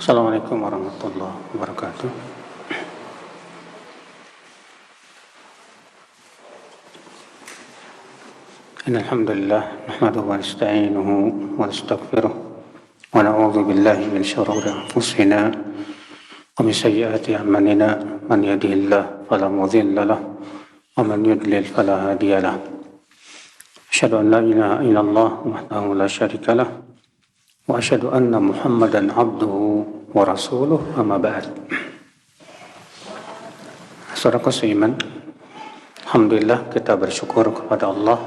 Assalamualaikum warahmatullahi wabarakatuh. Innal hamdalillah nahmaduhu wa nasta'inuhu wa nastaghfiruh wa na'udzu billahi min shururi anfusina wa min sayyiati a'malina man yahdihillahu fala mudilla lahu wa man yudlil fala hadiya lahu. Asyhadu an la ilaha illallah wahdahu la syarika lah wa asyhadu anna Muhammadan abduhu wa rasuluh, amma ba'd. Saudara seiman, alhamdulillah kita bersyukur kepada Allah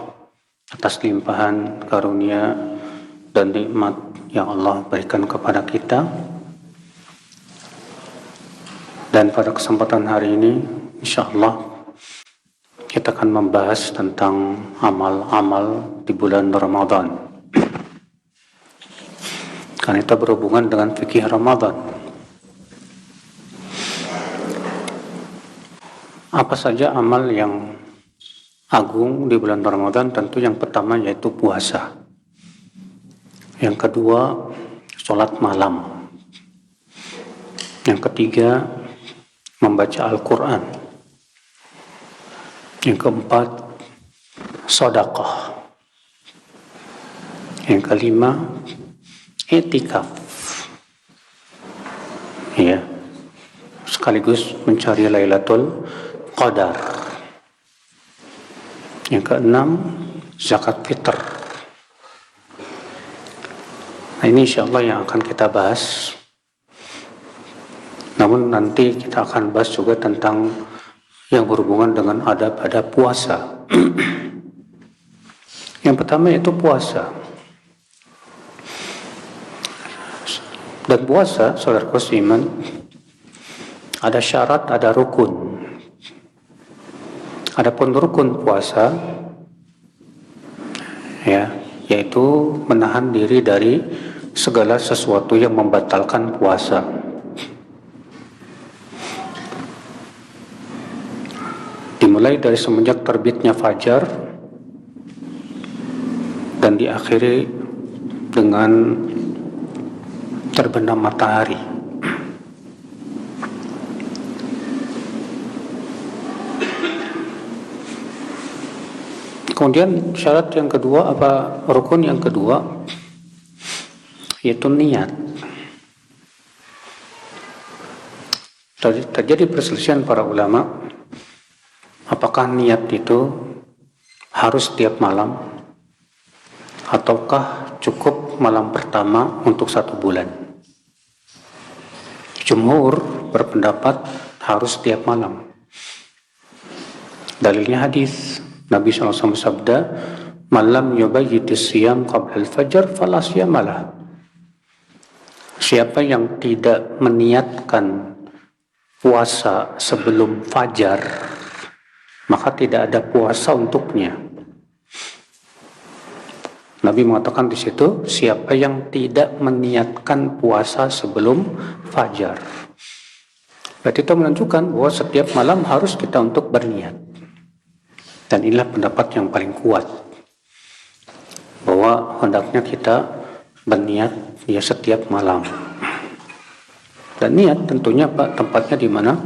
atas limpahan karunia dan nikmat yang Allah berikan kepada kita. Dan pada kesempatan hari ini insyaallah kita akan membahas tentang amal-amal di bulan Ramadan, karena itu berhubungan dengan fikih Ramadan. Apa saja amal yang agung di bulan Ramadan? Tentu yang pertama yaitu puasa. Yang kedua, sholat malam. Yang ketiga, membaca Al-Quran. Yang keempat, sedekah. Yang kelima, i'tikaf. Ya. Sekaligus mencari Lailatul Qadar. Yang keenam, zakat fitr. Nah, ini insyaallah yang akan kita bahas. Namun nanti kita akan bahas juga tentang yang berhubungan dengan adab-adab puasa. Yang pertama yaitu puasa. Dan puasa, saudaraku seiman, ada syarat, ada rukun. Adapun rukun puasa, ya, yaitu menahan diri dari segala sesuatu yang membatalkan puasa. Dimulai dari semenjak terbitnya fajar dan diakhiri dengan terbenam matahari. Kemudian syarat yang kedua, rukun yang kedua, yaitu niat. Terjadi perselisihan para ulama, apakah niat itu harus tiap malam ataukah cukup malam pertama untuk 1 bulan. Jumhur berpendapat harus tiap malam. Dalilnya hadis Nabi SAW sabda, "Malam yubayyitis siyam qabla al-fajr fala siyamalah." Siapa yang tidak meniatkan puasa sebelum fajar, maka tidak ada puasa untuknya. Nabi mengatakan di situ, siapa yang tidak meniatkan puasa sebelum fajar. Berarti itu menunjukkan bahwa setiap malam harus kita untuk berniat. Dan inilah pendapat yang paling kuat, bahwa hendaknya kita berniat ya setiap malam. Dan niat tentunya tempatnya di mana?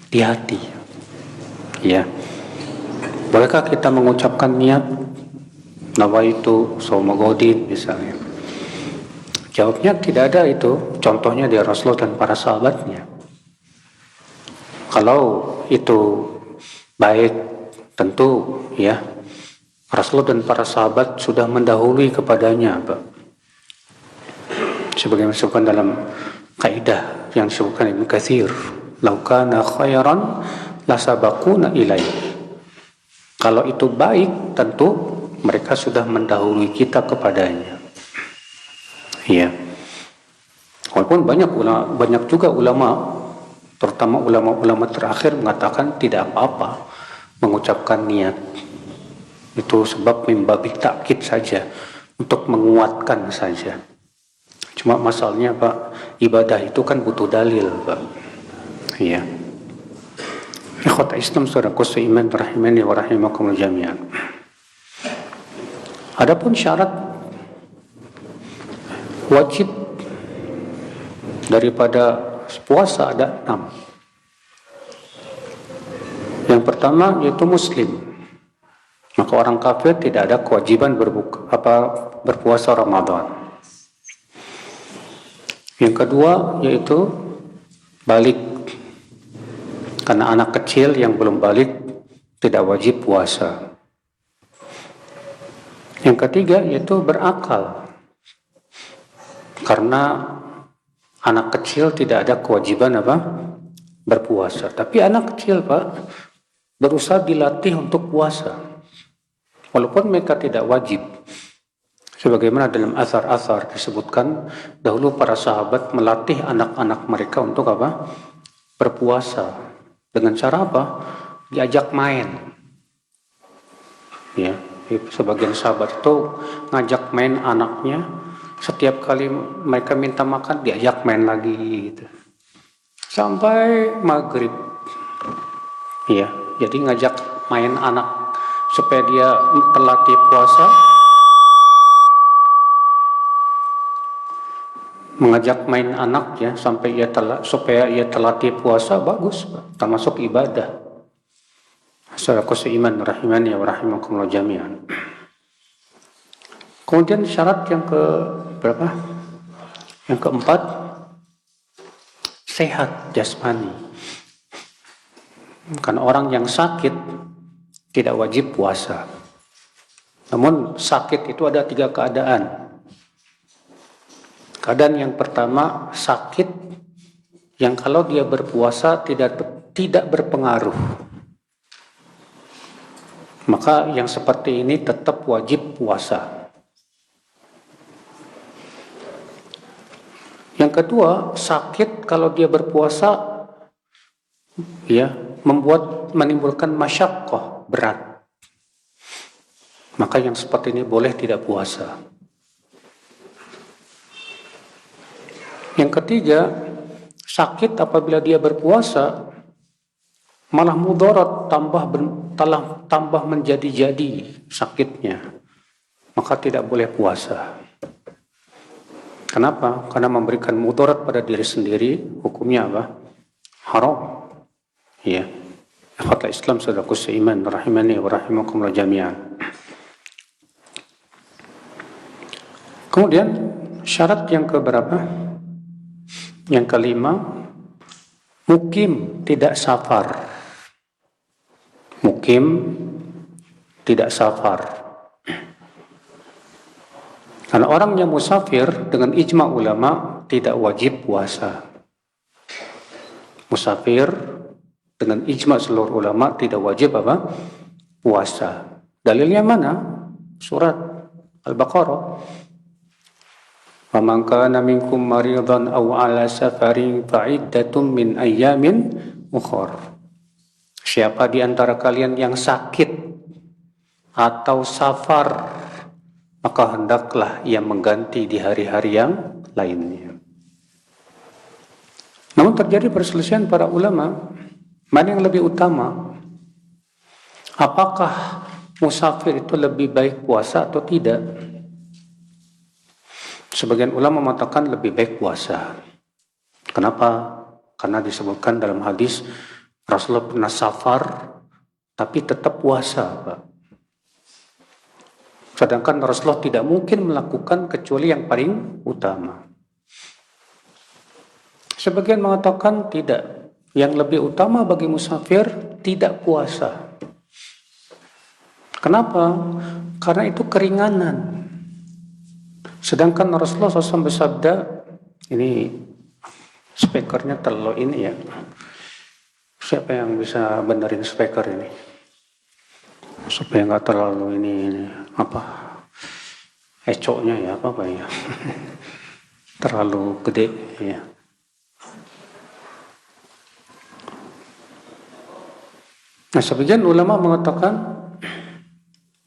Di hati. Ya. Bolehkah kita mengucapkan niat nawaitu shauma ghadin misalnya? Jawabnya tidak ada itu. Contohnya dari Rasulullah dan para sahabatnya. Kalau itu baik, tentu ya Rasulullah dan para sahabat sudah mendahului kepadanya, Pak. Sebagaimana disebutkan dalam kaidah yang disebutkan Ibnu Katsir, "Lau kana khairan lasabaquna ilaihi." Kalau itu baik, tentu mereka sudah mendahului kita kepadanya. Ya. Walaupun banyak juga ulama, terutama ulama-ulama terakhir mengatakan tidak apa-apa mengucapkan niat. Itu sebab mimbabi takkid saja, untuk menguatkan saja. Cuma masalahnya Pak, ibadah itu kan butuh dalil, Pak. Iya. Ikhwat Islam saudaraku seiman rahimani wa rahimakumul jami'an. Adapun syarat wajib Daripada puasa ada 6. Yang pertama yaitu muslim. Maka orang kafir tidak ada kewajiban berpuasa Ramadan. Yang kedua yaitu balik. Karena anak kecil yang belum balik tidak wajib puasa. Yang ketiga yaitu berakal. Karena anak kecil tidak ada kewajiban berpuasa. Tapi anak kecil, Pak, berusaha dilatih untuk puasa. Walaupun mereka tidak wajib. Sebagaimana dalam asar-asar disebutkan, dahulu para sahabat melatih anak-anak mereka untuk berpuasa. Dengan cara apa? Diajak main. Ya, sebagian sahabat itu ngajak main anaknya. Setiap kali mereka minta makan, diajak main lagi gitu. Sampai maghrib. Ya, jadi ngajak main anak supaya dia terlatih puasa. Mengajak main anak ya sampai supaya ia terlatih puasa, bagus, termasuk ibadah. Saudaraku seiman rahimani wa rahimakumullah jami'an. Kemudian syarat yang berapa? Yang keempat, sehat jasmani. Karena orang yang sakit tidak wajib puasa. Namun sakit itu ada 3 keadaan. Keadaan yang pertama, sakit yang kalau dia berpuasa tidak berpengaruh. Maka yang seperti ini tetap wajib puasa. Yang kedua, sakit kalau dia berpuasa ya menimbulkan masyaqqah, berat. Maka yang seperti ini boleh tidak puasa. Yang ketiga, sakit apabila dia berpuasa malah mudarat, tambah menjadi-jadi sakitnya, maka tidak boleh puasa. Kenapa? Karena memberikan mudarat pada diri sendiri, hukumnya haram. Ya, ikhwatul Islam saudaraku seiman rahimani wa rahimakumullah jami'an. Kemudian syarat yang keberapa? Yang kelima, mukim tidak safar. Mukim tidak safar. Karena orang yang musafir dengan ijma ulama tidak wajib puasa. Musafir dengan ijma seluruh ulama tidak wajib puasa. Dalilnya mana? Surat Al-Baqarah. Faman kana minkum maridan aw ala safarin fa'iddatun min ayyamin ukhra. Siapa di antara kalian yang sakit atau safar, maka hendaklah ia mengganti di hari-hari yang lainnya. Namun terjadi perselisihan para ulama, mana yang lebih utama? Apakah musafir itu lebih baik puasa atau tidak? Sebagian ulama mengatakan lebih baik puasa. Kenapa? Karena disebutkan dalam hadis Rasulullah pernah safar tapi tetap puasa, Pak. Sedangkan Rasulullah tidak mungkin melakukan kecuali yang paling utama. Sebagian mengatakan tidak. Yang lebih utama bagi musafir tidak puasa. Kenapa? Karena itu keringanan. Sedangkan Rasulullah SAW bersabda, ini speakernya terlalu ini ya. Siapa yang bisa benerin speaker ini? Supaya nggak terlalu ini ecoknya ya apa ya. Terlalu gede ya. Nah, sebagian ulama mengatakan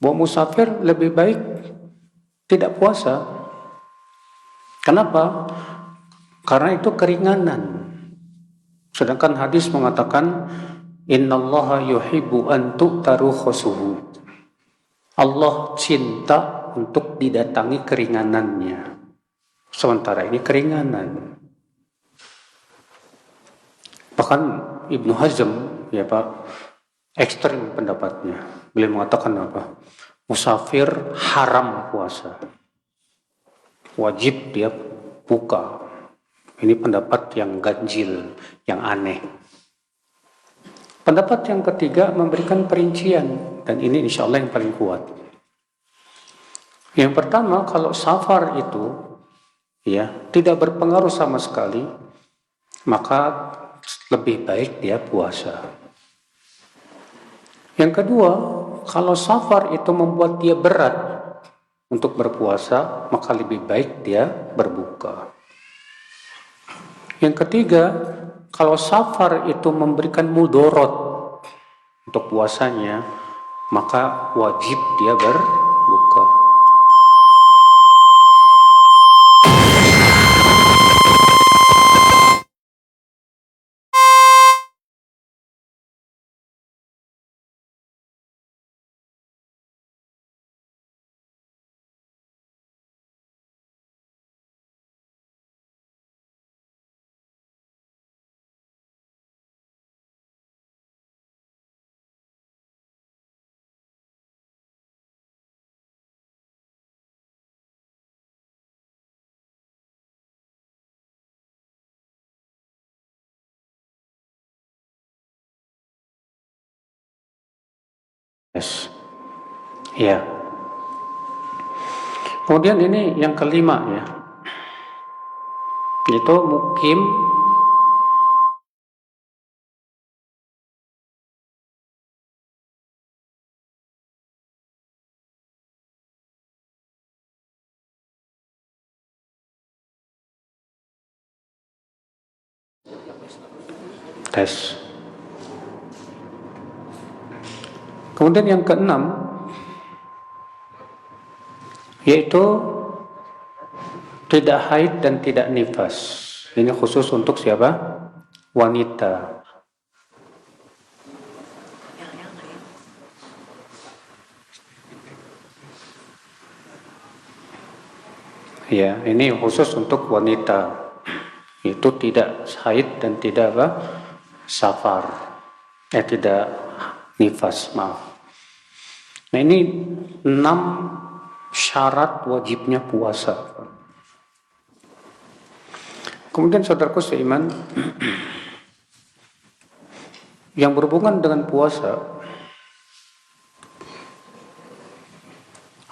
bahwa musafir lebih baik tidak puasa. Kenapa? Karena itu keringanan. Sedangkan hadis mengatakan innallaha yuhibbu an tu'taru khusuhu. Allah cinta untuk didatangi keringanannya. Sementara ini keringanan. Bahkan Ibnu Hazm, ya Pak, ekstrim pendapatnya. Beliau mengatakan apa? Musafir haram puasa, wajib dia buka. Ini pendapat yang ganjil, yang aneh. Pendapat yang ketiga memberikan perincian, dan ini insya Allah yang paling kuat. Yang pertama, kalau safar itu ya tidak berpengaruh sama sekali, maka lebih baik dia puasa. Yang kedua, kalau safar itu membuat dia berat untuk berpuasa, maka lebih baik dia berbuka. Yang ketiga, kalau safar itu memberikan mudorot untuk puasanya, maka wajib dia berbuka. Yes. Ya. Kemudian ini yang kelima ya, yaitu mukim tes. Kemudian yang keenam yaitu tidak haid dan tidak nifas. Ini khusus untuk siapa? Wanita. Ya, ini khusus untuk wanita. Itu tidak haid dan tidak apa? Safar. Tidak nifas, maaf. Nah, ini 6 syarat wajibnya puasa. Kemudian saudaraku seiman, yang berhubungan dengan puasa,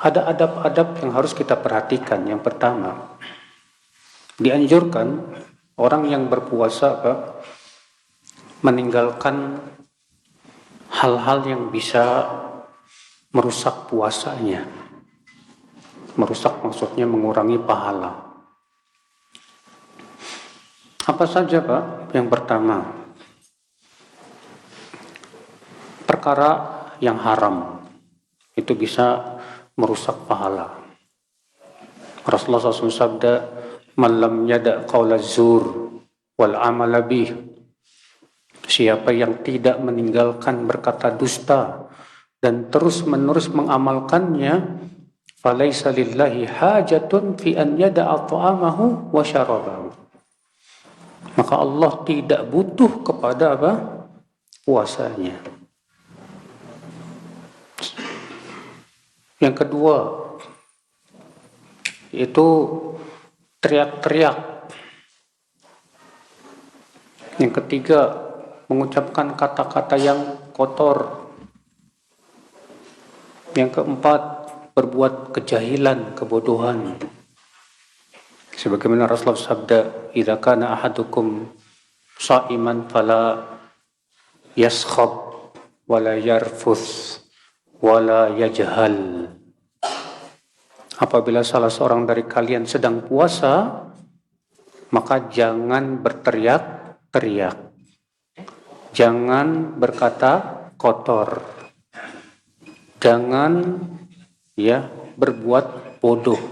ada adab-adab yang harus kita perhatikan. Yang pertama, dianjurkan orang yang berpuasa meninggalkan hal-hal yang bisa merusak puasanya. Merusak maksudnya mengurangi pahala. Apa saja Pak? Yang pertama, perkara yang haram itu bisa merusak pahala. Rasulullah SAW sabda, "Man lam yada' qawla zur wal amala bih." Siapa yang tidak meninggalkan berkata dusta dan terus-menerus mengamalkannya, falaisa lillahi hajatun fi an yada'a ta'amahu wa syarabahu. Maka Allah tidak butuh kepada apa? Puasanya. Yang kedua, itu teriak-teriak. Yang ketiga, mengucapkan kata-kata yang kotor. Yang keempat, berbuat kejahilan, kebodohan. Sebagaimana Rasulullah sabda, "Idza kana ahadukum sha'iman fala yaskhab wala yarfuth wala yajhal." Apabila salah seorang dari kalian sedang puasa, maka jangan berteriak-teriak. Jangan berkata kotor. Jangan berbuat bodoh.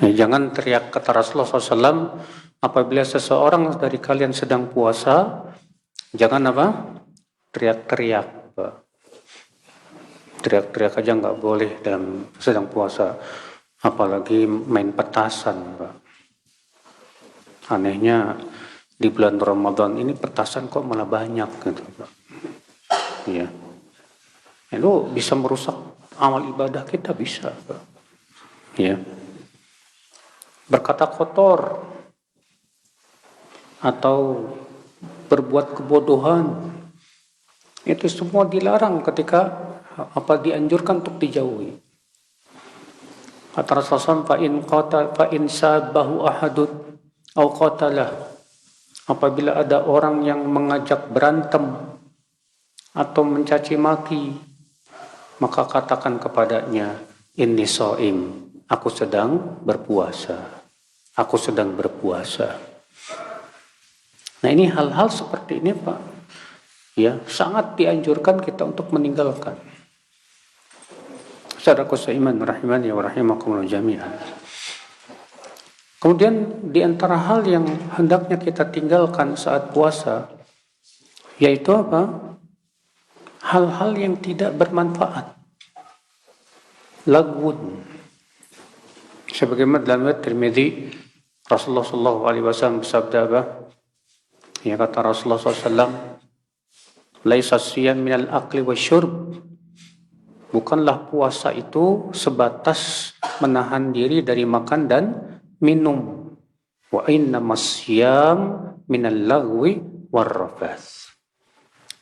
Nah, Ya, jangan teriak, kata Rasulullah SAW, apabila seseorang dari kalian sedang puasa, jangan apa? Teriak-teriak. Teriak-teriak aja nggak boleh dalam sedang puasa. Apalagi main petasan, Pak. Anehnya di bulan Ramadan ini petasan kok malah banyak gitu, Pak. Iya. Itu bisa merusak amal ibadah kita, bisa, Pak. Ya. Berkata kotor atau berbuat kebodohan, itu semua dilarang ketika dianjurkan untuk dijauhi. Kata Rasulullah, fa in sabahu ahadun au qatalah, apabila ada orang yang mengajak berantem atau mencaci maki, maka katakan kepadanya, inni shaim, aku sedang berpuasa. Aku sedang berpuasa. Nah, ini hal-hal seperti ini, Pak, ya, sangat dianjurkan kita untuk meninggalkan. Saudaraku seiman rahimani wa rahimakumullah jami'an. Kemudian di antara hal yang hendaknya kita tinggalkan saat puasa, yaitu apa? Hal-hal yang tidak bermanfaat. Lagwun. Sebagaimana dalam riwayat Tirmidzi, Rasulullah SAW bersabda apa? Ya, kata Rasulullah SAW, laisa siyam minal akli wasyurb. Bukanlah puasa itu sebatas menahan diri dari makan dan minum. Wa innamas siyam minal lagwi warrafath.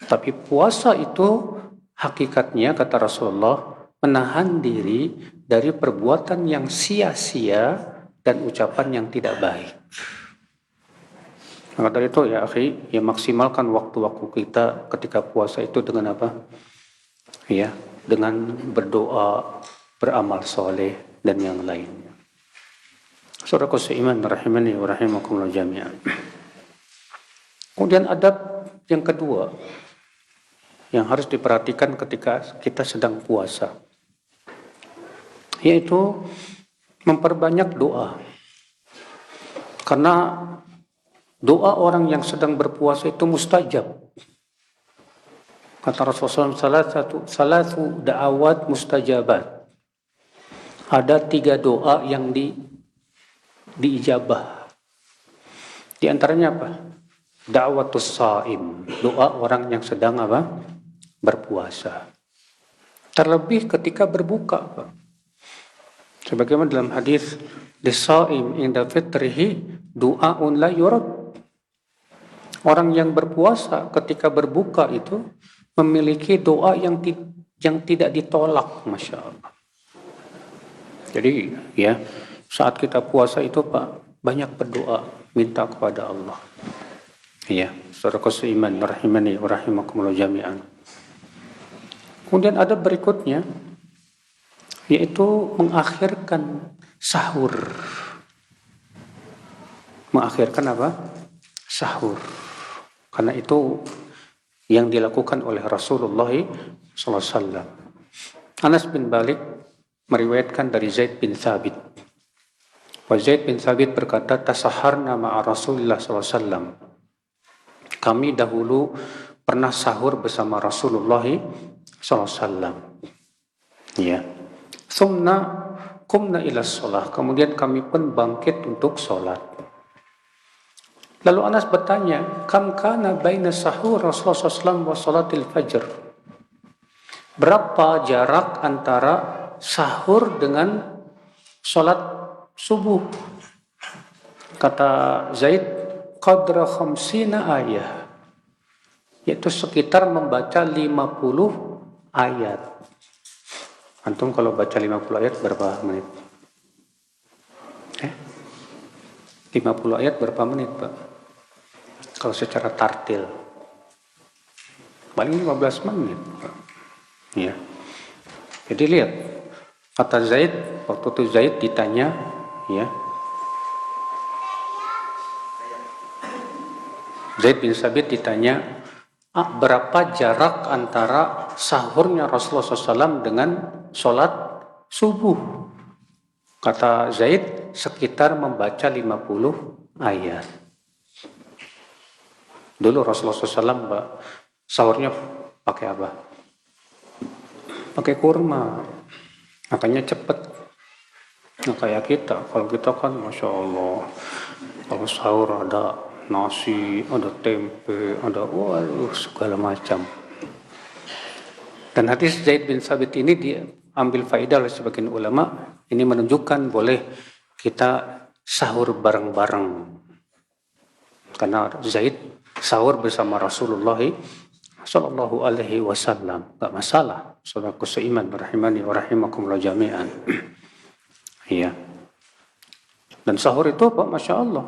Tapi puasa itu hakikatnya, kata Rasulullah, menahan diri dari perbuatan yang sia-sia dan ucapan yang tidak baik. Maka dari itu, ya akhi, ya maksimalkan waktu-waktu kita ketika puasa itu dengan apa? Ya, dengan berdoa, beramal soleh dan yang lainnya. Saudaraku seiman rahimani wa rahimakumullah jami'an. Kemudian adab yang kedua yang harus diperhatikan ketika kita sedang puasa, yaitu memperbanyak doa. Karena doa orang yang sedang berpuasa itu mustajab. Kata Rasulullah SAW, salatu da'awat mustajabat. Ada 3 doa yang diijabah. Di antaranya apa? Da'watus saim, doa orang yang sedang apa? Berpuasa. Terlebih ketika berbuka, Pak. Sebagaimana dalam hadis, lisaim inda fitrihi du'aun la yurad. Orang yang berpuasa ketika berbuka itu memiliki doa yang tidak ditolak, Masya Allah. Jadi, ya, saat kita puasa itu, Pak, banyak berdoa, minta kepada Allah. Ya, saudaraku seiman rahimani wa rahimakumullah jami'an. Kemudian ada berikutnya, yaitu mengakhirkan sahur. Mengakhirkan apa? Sahur. Karena itu yang dilakukan oleh Rasulullah SAW. Anas bin Malik meriwayatkan dari Zaid bin Thabit. Zaid bin Thabit berkata, tasaharna ma'a Rasulullah SAW. Kami dahulu pernah sahur bersama Rasulullah SAW. Ya. Thumma qumna ila sholah. Kemudian kami pun bangkit untuk sholat. Lalu Anas bertanya, kam kana baina sahur Rasulullah SAW wa salatil fajr? Berapa jarak antara sahur dengan sholat subuh? Kata Zaid, qadra khamsina ayat, yaitu sekitar membaca 50 ayat. Antum kalau baca 50 ayat berapa menit? 50 ayat berapa menit, Pak? Kalau secara tartil paling 15 menit, Pak. Ya. Jadi lihat, kata Zaid, waktu itu Zaid ditanya, ya, Zaid bin Sabit ditanya, berapa jarak antara sahurnya Rasulullah SAW dengan sholat subuh? Kata Zaid, sekitar membaca 50 ayat. Dulu Rasulullah SAW sahurnya pakai apa? Pakai kurma. Makanya cepet. Nah kayak kita, kalau kita kan Masya Allah, kalau sahur ada nasi, ada tempe, ada segala macam. Dan hadis Zaid bin Sabit ini diambil faedah oleh sebagian ulama, ini menunjukkan boleh kita sahur bareng-bareng. Karena Zaid sahur bersama Rasulullah Sallallahu Alaihi Wasallam, gak masalah. Saudaraku seiman, rahimani wa rahimakumullah jami'an. Iya. Dan sahur itu Pak, Masya Allah,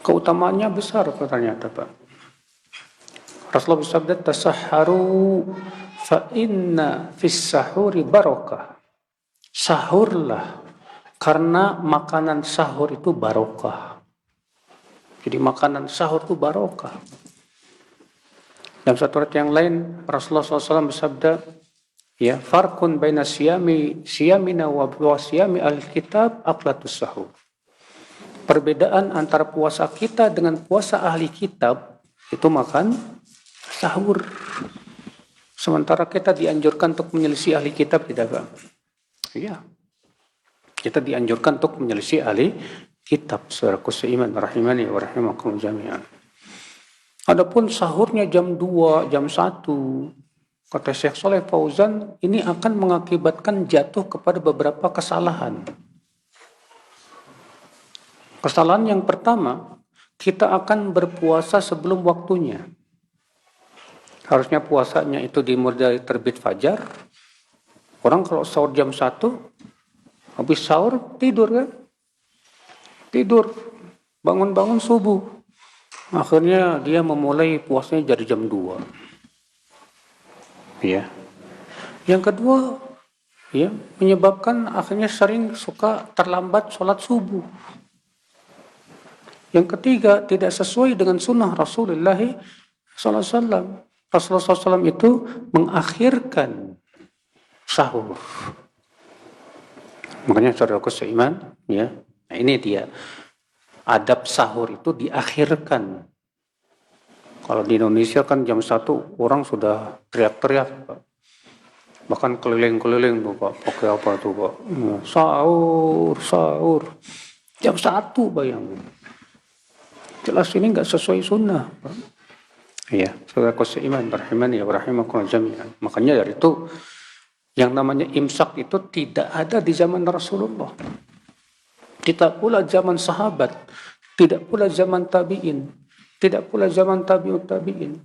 keutamaannya besar ternyata Pak. Rasulullah bersabda, tasahharu fa inna fis sahuri barakah. Sahurlah karena makanan sahur itu barokah. Jadi makanan sahur itu barokah. Dalam satu ayat yang lain Rasulullah SAW bersabda, ya, farqun baina siyamina wa siyami al-kitab aqlatus sahur. Perbedaan antara puasa kita dengan puasa ahli kitab itu makan sahur. Sementara kita dianjurkan untuk menyelisih ahli kitab, tidak Pak? Iya. Kita dianjurkan untuk menyelisih ahli kitab. Saudaraku seiman rahimani wa rahimakumullah jami'an. Adapun sahurnya jam 2, jam 1, kata Syekh Saleh Fauzan, ini akan mengakibatkan jatuh kepada beberapa kesalahan. Kesalahan yang pertama, kita akan berpuasa sebelum waktunya. Harusnya puasanya itu dimulai dari terbit fajar. Orang kalau sahur jam 1, habis sahur tidur kan? Tidur, bangun-bangun subuh. Akhirnya dia memulai puasanya dari jam 2. Ya. Yang kedua, ya, menyebabkan akhirnya sering suka terlambat sholat subuh. Yang ketiga, tidak sesuai dengan sunnah Rasulullah SAW. Rasulullah SAW itu mengakhirkan sahur. Makanya saudaraku seiman, ya, nah ini dia. Adab sahur itu diakhirkan. Kalau di Indonesia kan jam 1 orang sudah teriak-teriak, Pak. Bahkan keliling-keliling tuh Pak, pakai apa tuh Pak? Sahur. Jam 1 bayangin. Jelas ini nggak sesuai sunnah, Pak. Iya, saudaraku seiman, rahimani wa rahimakumullah jami'an. Makanya dari itu, yang namanya imsak itu tidak ada di zaman Rasulullah. Tidak pula zaman sahabat, tidak pula zaman tabi'in, tidak pula zaman tabi'ut tabi'in.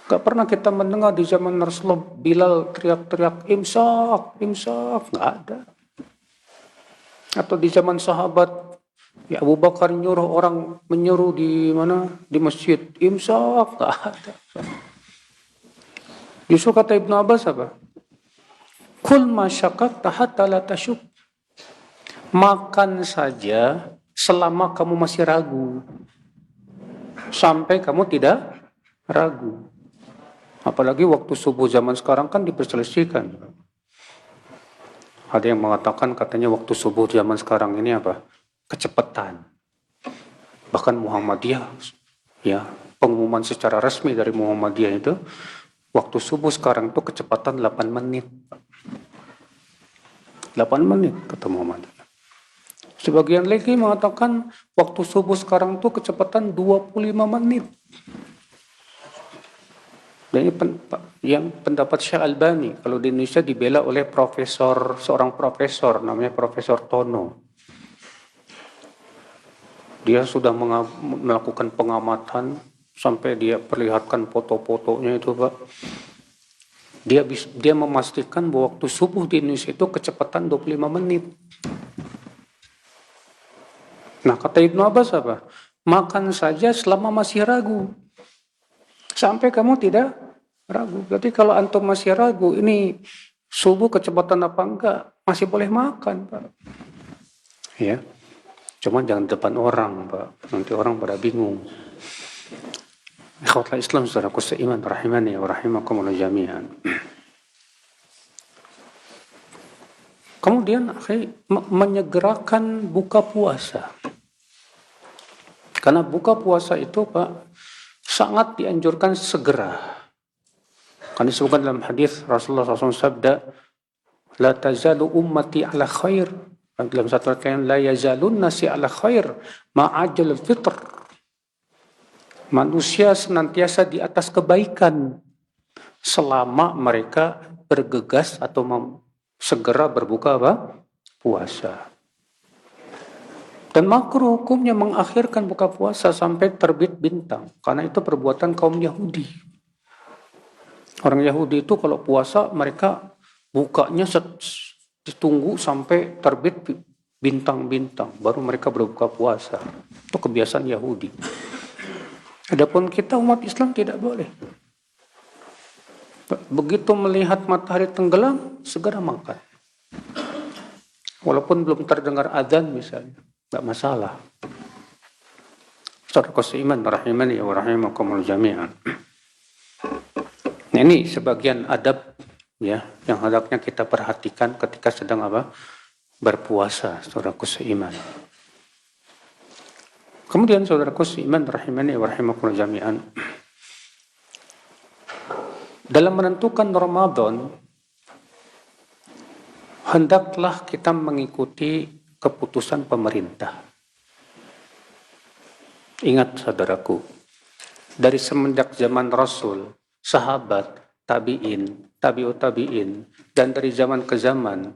Gak pernah kita mendengar di zaman Rasulullah Bilal teriak-teriak imsak, gak ada. Atau di zaman sahabat, ya Abu Bakar menyuruh di mana? Di masjid, imsak, gak ada. Justru kata Ibnu Abbas apa? Kul masyakat hatta la tasyuk. Makan saja selama kamu masih ragu. Sampai kamu tidak ragu. Apalagi waktu subuh zaman sekarang kan diperselisihkan. Ada yang mengatakan katanya waktu subuh zaman sekarang ini apa? Kecepatan. Bahkan Muhammadiyah, ya, pengumuman secara resmi dari Muhammadiyah itu, waktu subuh sekarang itu kecepatan 8 menit. 8 menit kata Muhammadiyah. Sebagian lagi mengatakan waktu subuh sekarang itu kecepatan 25 menit. Dan ini yang pendapat Syekh Albani. Kalau di Indonesia dibela oleh seorang profesor namanya Profesor Tono. Dia sudah melakukan pengamatan sampai dia perlihatkan foto-fotonya itu Pak. Dia memastikan bahwa waktu subuh di Indonesia itu kecepatan 25 menit. Nah kata Ibnu Abbas apa? Makan saja selama masih ragu. Sampai kamu tidak ragu. Berarti kalau antum masih ragu, ini subuh kecepatan apa enggak, masih boleh makan Pak. Ya. Cuma jangan depan orang Pak. Nanti orang pada bingung. Ikhwatul Islam saudaraku seiman rahimani wa rahimakumullah jami'an. Kemudian menyegerakan buka puasa. Karena buka puasa itu Pak sangat dianjurkan segera. Karena disebutkan dalam hadis Rasulullah SAW sabda, la tazalu ummati ala khair. Dalam satu ayat la yazalun nasi ala khair ma'ajal fitr. Manusia senantiasa di atas kebaikan selama mereka bergegas atau segera berbuka puasa. Dan makruh hukumnya mengakhirkan buka puasa sampai terbit bintang. Karena itu perbuatan kaum Yahudi. Orang Yahudi itu kalau puasa mereka bukanya ditunggu sampai terbit bintang-bintang. Baru mereka berbuka puasa. Itu kebiasaan Yahudi. Adapun kita umat Islam tidak boleh. Begitu melihat matahari tenggelam, segera makan. Walaupun belum terdengar azan misalnya. Tidak masalah. Saudara seiman rahimani wa rahimakumul jami'an. Nah, ini sebagian adab ya yang hendaknya kita perhatikan ketika sedang berpuasa, saudaraku seiman. Kemudian saudaraku seiman rahimani wa rahimakumul jami'an. Dalam menentukan Ramadan, hendaklah kita mengikuti keputusan pemerintah. Ingat saudaraku, dari semenjak zaman Rasul, sahabat, tabi'in, tabi'ut tabi'in, dan dari zaman ke zaman,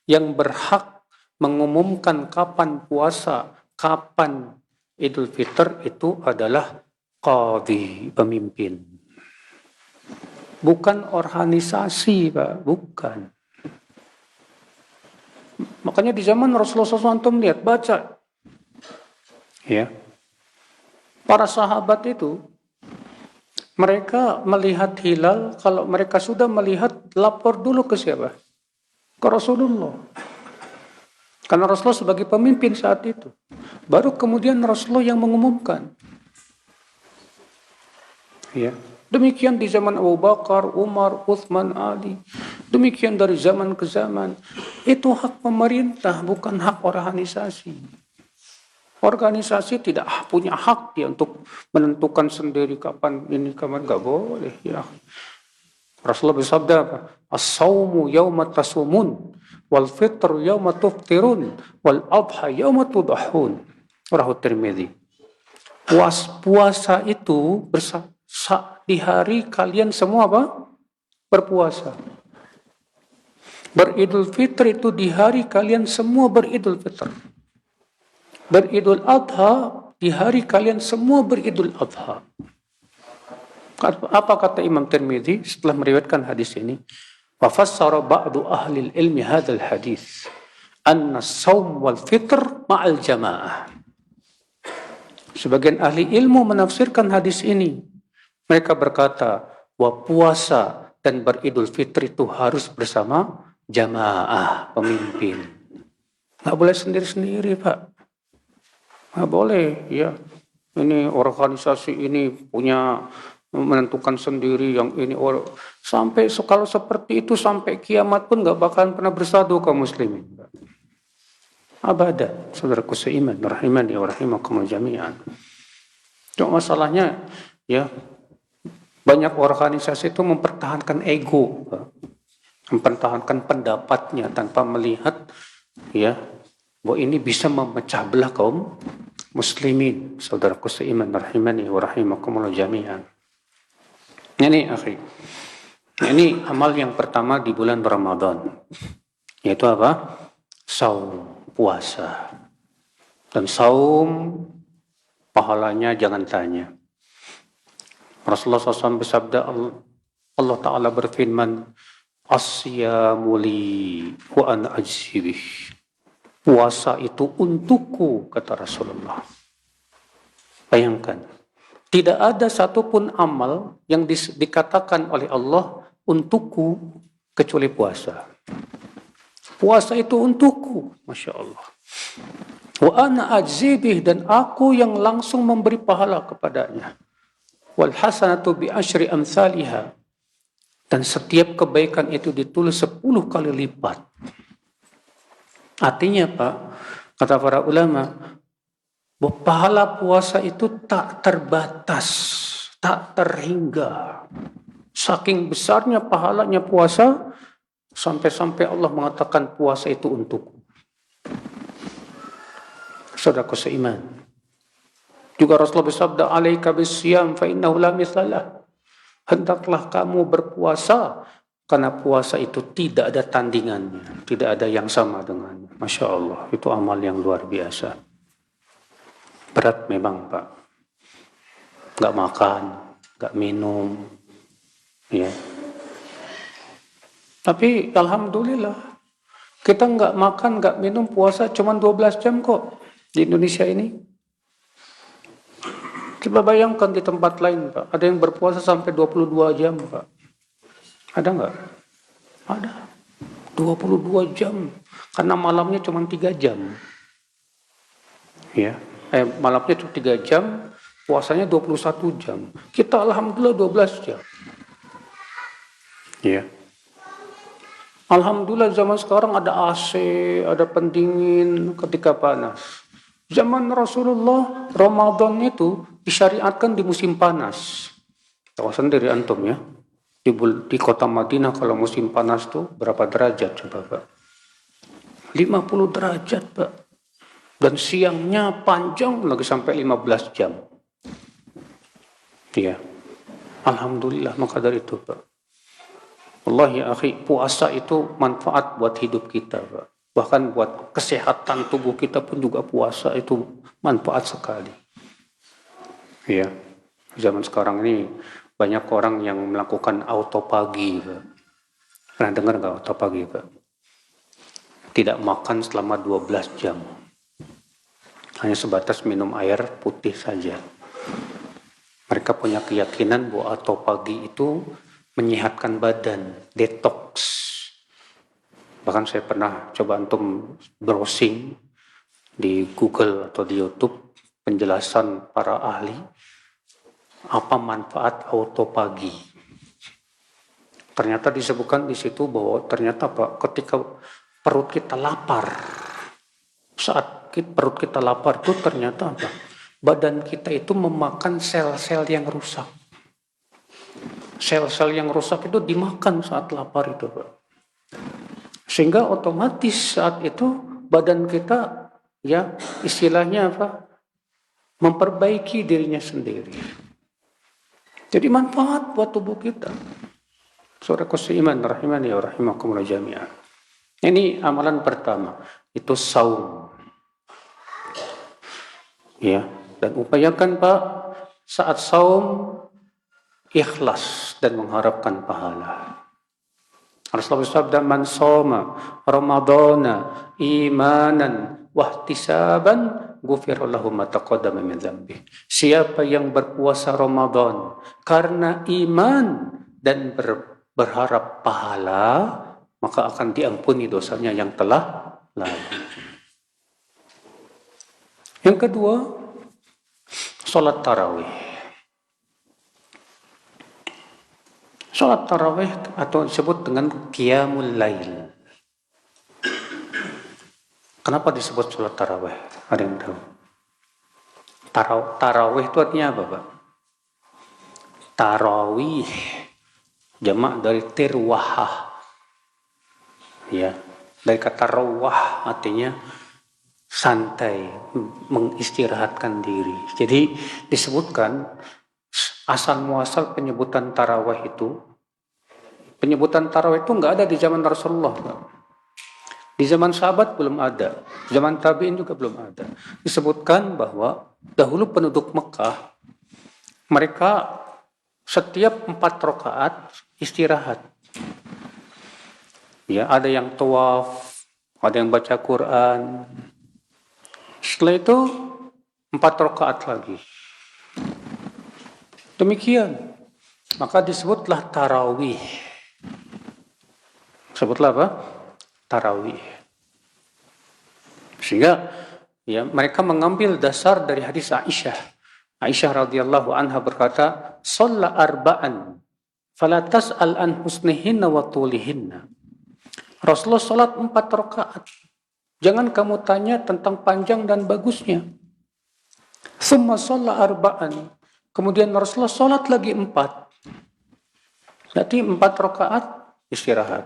yang berhak mengumumkan kapan puasa, kapan Idul Fitr itu adalah qadhi, pemimpin. Bukan organisasi, Pak, bukan. Makanya di zaman Rasulullah SAW lihat, baca. Ya. Para sahabat itu, mereka melihat hilal, kalau mereka sudah melihat, lapor dulu ke siapa? Ke Rasulullah. Karena Rasulullah sebagai pemimpin saat itu. Baru kemudian Rasulullah yang mengumumkan. Ya. Demikian di zaman Abu Bakar, Umar, Uthman, Ali. Demikian dari zaman ke zaman. Itu hak pemerintah, bukan hak organisasi. Organisasi tidak punya hak dia untuk menentukan sendiri kapan ini, kapan nggak boleh. Ya. Rasulullah bersabda apa? As-sawmu yawma tasumun, wal fitru yawma tuftirun, wal adha yawma tudahun. Rawahu Tirmidzi. Puasa itu di hari kalian semua berpuasa. Beridul Fitr itu di hari kalian semua beridul Fitr. Beridul Adha di hari kalian semua beridul Adha. Apa kata Imam Tirmidzi setelah meriwayatkan hadis ini? Wa fassara ba'du ahli ilmi hadzal hadis anna as-shaum wal fitr ma'al jamaah. Sebagian ahli ilmu menafsirkan hadis ini. Mereka berkata, bahwa puasa dan beridul fitri itu harus bersama jamaah, pemimpin. Nggak boleh sendiri-sendiri, Pak. Nggak boleh, ya. Ini organisasi ini punya menentukan sendiri yang ini. Sampai kalau seperti itu, sampai kiamat pun nggak bakalan pernah bersatu kaum muslimin. Abada, saudaraku seiman, rahimani wa rahimakumul jami'an. Cuma masalahnya, ya, banyak organisasi itu mempertahankan ego, mempertahankan pendapatnya tanpa melihat, ya, bahwa ini bisa memecah belah kaum muslimin. Saudaraku seiman, rahimani wa rahimakumul jami'an. Ini akhi. Ini amal yang pertama di bulan Ramadan. Yaitu apa? Saum, puasa. Dan saum pahalanya jangan tanya. Rasulullah SAW bersabda, Allah Ta'ala berfirman, Asyamu li wa ana ajzibih. Puasa itu untukku, kata Rasulullah. Bayangkan, tidak ada satupun amal yang dikatakan oleh Allah untukku kecuali puasa. Puasa itu untukku, Masya Allah. Wa ana ajzibih, dan aku yang langsung memberi pahala kepadanya. Wal hasanatu bi asyri amsalihha, dan setiap kebaikan itu ditulis 10 kali lipat. Artinya Pak, kata para ulama, bahwa pahala puasa itu tak terbatas, tak terhingga. Saking besarnya pahalanya puasa, sampai-sampai Allah mengatakan puasa itu untukku. Saudaraku seiman. Juga Rasulullah bersabda, "Alaika bisyam fa innahu la mithlalah." Hendaklah kamu berpuasa, karena puasa itu tidak ada tandingannya, tidak ada yang sama dengannya. Masya Allah, itu amal yang luar biasa. Berat memang Pak. Nggak makan, nggak minum, ya. Tapi Alhamdulillah, kita nggak makan, nggak minum, puasa cuma 12 jam kok di Indonesia ini. Coba bayangkan di tempat lain Pak, ada yang berpuasa sampai 22 jam Pak. Ada nggak? Ada. 22 jam. Karena malamnya cuma 3 jam. Ya. Malamnya cuma 3 jam, puasanya 21 jam. Kita Alhamdulillah 12 jam. Ya. Alhamdulillah zaman sekarang ada AC, ada pendingin ketika panas. Zaman Rasulullah, Ramadan itu disyariatkan di musim panas. Tahu sendiri antum ya. Di kota Madinah kalau musim panas tuh berapa derajat coba Pak? 50 derajat Pak. Dan siangnya panjang lagi sampai 15 jam. Iya. Alhamdulillah maka dari itu Pak. Wallahi ya akhi, puasa itu manfaat buat hidup kita Pak. Bahkan buat kesehatan tubuh kita pun juga puasa itu manfaat sekali. Iya. Zaman sekarang ini banyak orang yang melakukan autopagi Pak. Pernah dengar nggak autopagi Pak? Tidak makan selama 12 jam. Hanya sebatas minum air putih saja. Mereka punya keyakinan bahwa autopagi itu menyehatkan badan, detox. Bahkan saya pernah coba antum browsing di Google atau di YouTube penjelasan para ahli apa manfaat autopagi. Ternyata disebutkan di situ bahwa ternyata Pak, ketika perut kita lapar, saat perut kita lapar itu ternyata apa? Badan kita itu memakan sel-sel yang rusak. Sel-sel yang rusak itu dimakan saat lapar itu Pak. Sehingga otomatis saat itu badan kita ya istilahnya apa? Memperbaiki dirinya sendiri. Jadi manfaat buat tubuh kita. Saudaraku seiman rahimani wa rahimakumullah jami'an. Ini amalan pertama, itu saum. Ya, dan upayakan Pak saat saum ikhlas dan mengharapkan pahala. Rasulullah bersabda, "Man shoma Ramadana imanan wahtisaban ghufira lahu ma taqaddama min dzambi." Siapa yang berpuasa Ramadan karena iman dan berharap pahala, maka akan diampuni dosanya yang telah lalu. Yang kedua, salat tarawih. Salat tarawih atau disebut dengan qiyamul lail. Kenapa disebut salat tarawih? Ada yang tahu? Tarawih itu artinya apa, Pak? Tarawih jamak dari tirwahah. Ya, dari kata rawah artinya santai, mengistirahatkan diri. Jadi disebutkan asal muasal penyebutan tarawih itu, penyebutan tarawih itu nggak ada di zaman Rasulullah. Di zaman sahabat belum ada, zaman tabi'in juga belum ada. Disebutkan bahwa dahulu penduduk Mekah, mereka setiap 4 rakaat istirahat. Ya, ada yang tawaf, ada yang baca Quran. Setelah itu 4 rakaat lagi. Demikian, maka disebutlah tarawih. Sebutlah apa? Tarawih. Sehingga ya mereka mengambil dasar dari hadis Aisyah. Aisyah radhiyallahu anha berkata, "Shalla arba'an, fala tas'al an husnihinna wa tulihinna." Rasulullah salat 4 rakaat. Jangan kamu tanya tentang panjang dan bagusnya. Tsumma shalla arba'an. Kemudian Rasulullah sholat lagi 4. Berarti 4 rakaat istirahat.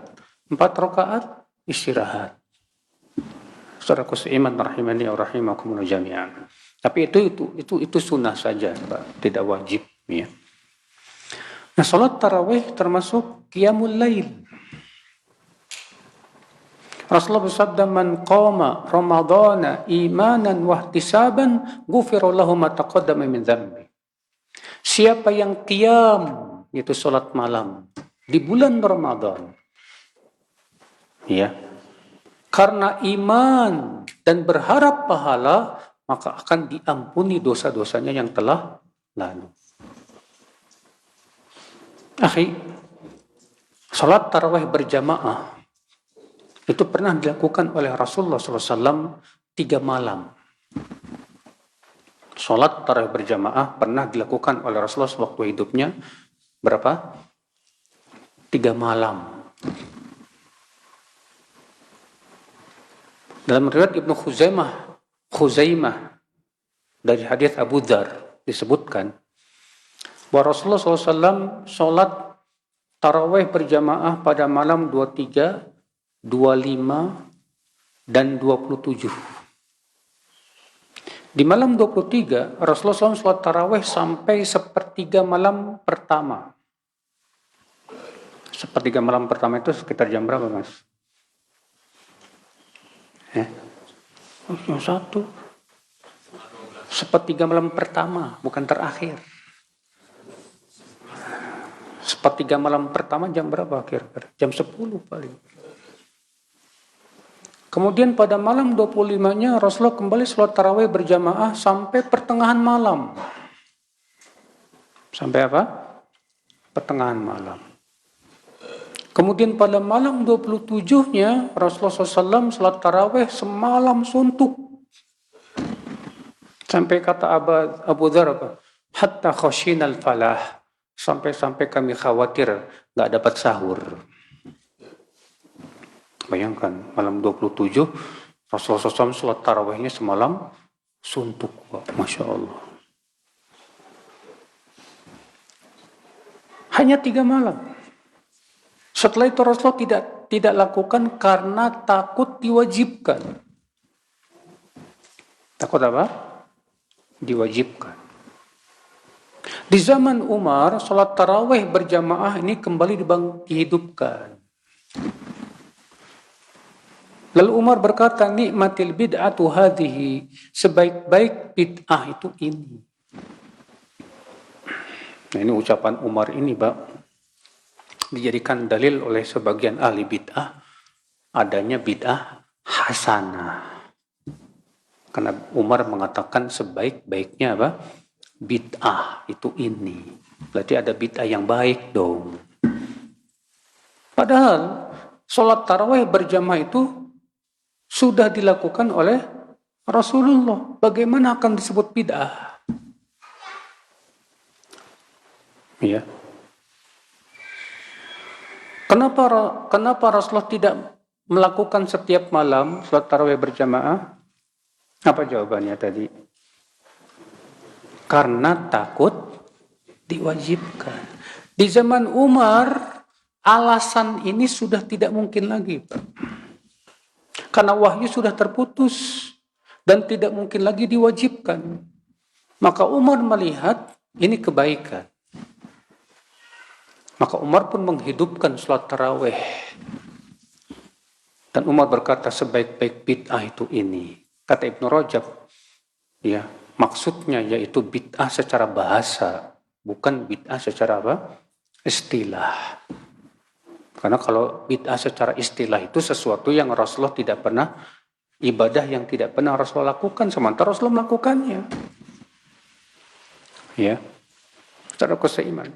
4 rakaat istirahat. Saudaraku seiman rahimani wa rahimakumullah jami'an. Tapi itu sunnah saja, Pak, tidak wajib, ya. Nah, salat tarawih termasuk qiyamul lail. Rasulullah bersabda, "Man qama ramadhana imanan wa ihtisaban, ghufira lahu ma taqaddama min dzambi." Siapa yang qiyam, itu salat malam di bulan Ramadan, ya, karena iman dan berharap pahala, maka akan diampuni dosa-dosanya yang telah lalu. Akhi, salat tarawih berjamaah itu pernah dilakukan oleh Rasulullah SAW 3 malam. Salat tarawih berjamaah pernah dilakukan oleh Rasulullah waktu hidupnya berapa? 3 malam. Dalam riwayat Ibnu Khuzaimah dari hadis Abu Dzar disebutkan bahwa Rasulullah SAW sholat tarawih berjamaah pada malam 23, 25, dan 27. Di malam 23, Rasulullah SAW sholat tarawih sampai sepertiga malam pertama. Sepertiga malam pertama itu sekitar jam berapa, Mas? Jam 1. Sepertiga malam pertama, bukan terakhir. Sepertiga malam pertama jam berapa kira-kira? Jam 10 paling. Kemudian pada malam 25-nya Rasulullah kembali sholat tarawih berjamaah sampai pertengahan malam. Sampai apa? Pertengahan malam. Kemudian pada malam 27-nya Rasulullah SAW sholat tarawih semalam suntuk. Sampai kata Abu Dzar apa? Hatta khashinal falah. Sampai kami khawatir nggak dapat sahur. Bayangkan malam 27 Rasulullah SAW sholat tarawihnya semalam suntuk. Masya Allah. Hanya 3 malam. Setelah itu Rasulullah tidak lakukan karena takut diwajibkan. Takut apa? Diwajibkan. Di zaman Umar, sholat tarawih berjamaah ini kembali dihidupkan. Lalu Umar berkata, nikmatil bid'atu hadhihi, sebaik-baik bid'ah itu ini. Nah, ini ucapan Umar ini, Pak, dijadikan dalil oleh sebagian ahli bid'ah adanya bid'ah hasanah. Karena Umar mengatakan sebaik-baiknya apa? Bid'ah itu ini. Berarti ada bid'ah yang baik dong. Padahal sholat tarawih berjamaah itu sudah dilakukan oleh Rasulullah. Bagaimana akan disebut bid'ah? Ya. Kenapa Rasulullah tidak melakukan setiap malam sholat tarawih berjamaah? Apa jawabannya tadi? Karena takut diwajibkan. Di zaman Umar, alasan ini sudah tidak mungkin lagi, Pak. Karena wahyu sudah terputus dan tidak mungkin lagi diwajibkan. Maka Umar melihat ini kebaikan. Maka Umar pun menghidupkan sholat tarawih. Dan Umar berkata sebaik-baik bid'ah itu ini. Kata Ibnu Rajab, ya, maksudnya yaitu bid'ah secara bahasa, bukan bid'ah secara apa? Istilah. Karena kalau bid'ah secara istilah itu sesuatu yang Rasulullah tidak pernah, ibadah yang tidak pernah Rasulullah lakukan, sementara Rasulullah melakukannya. Ya, secara keseiman.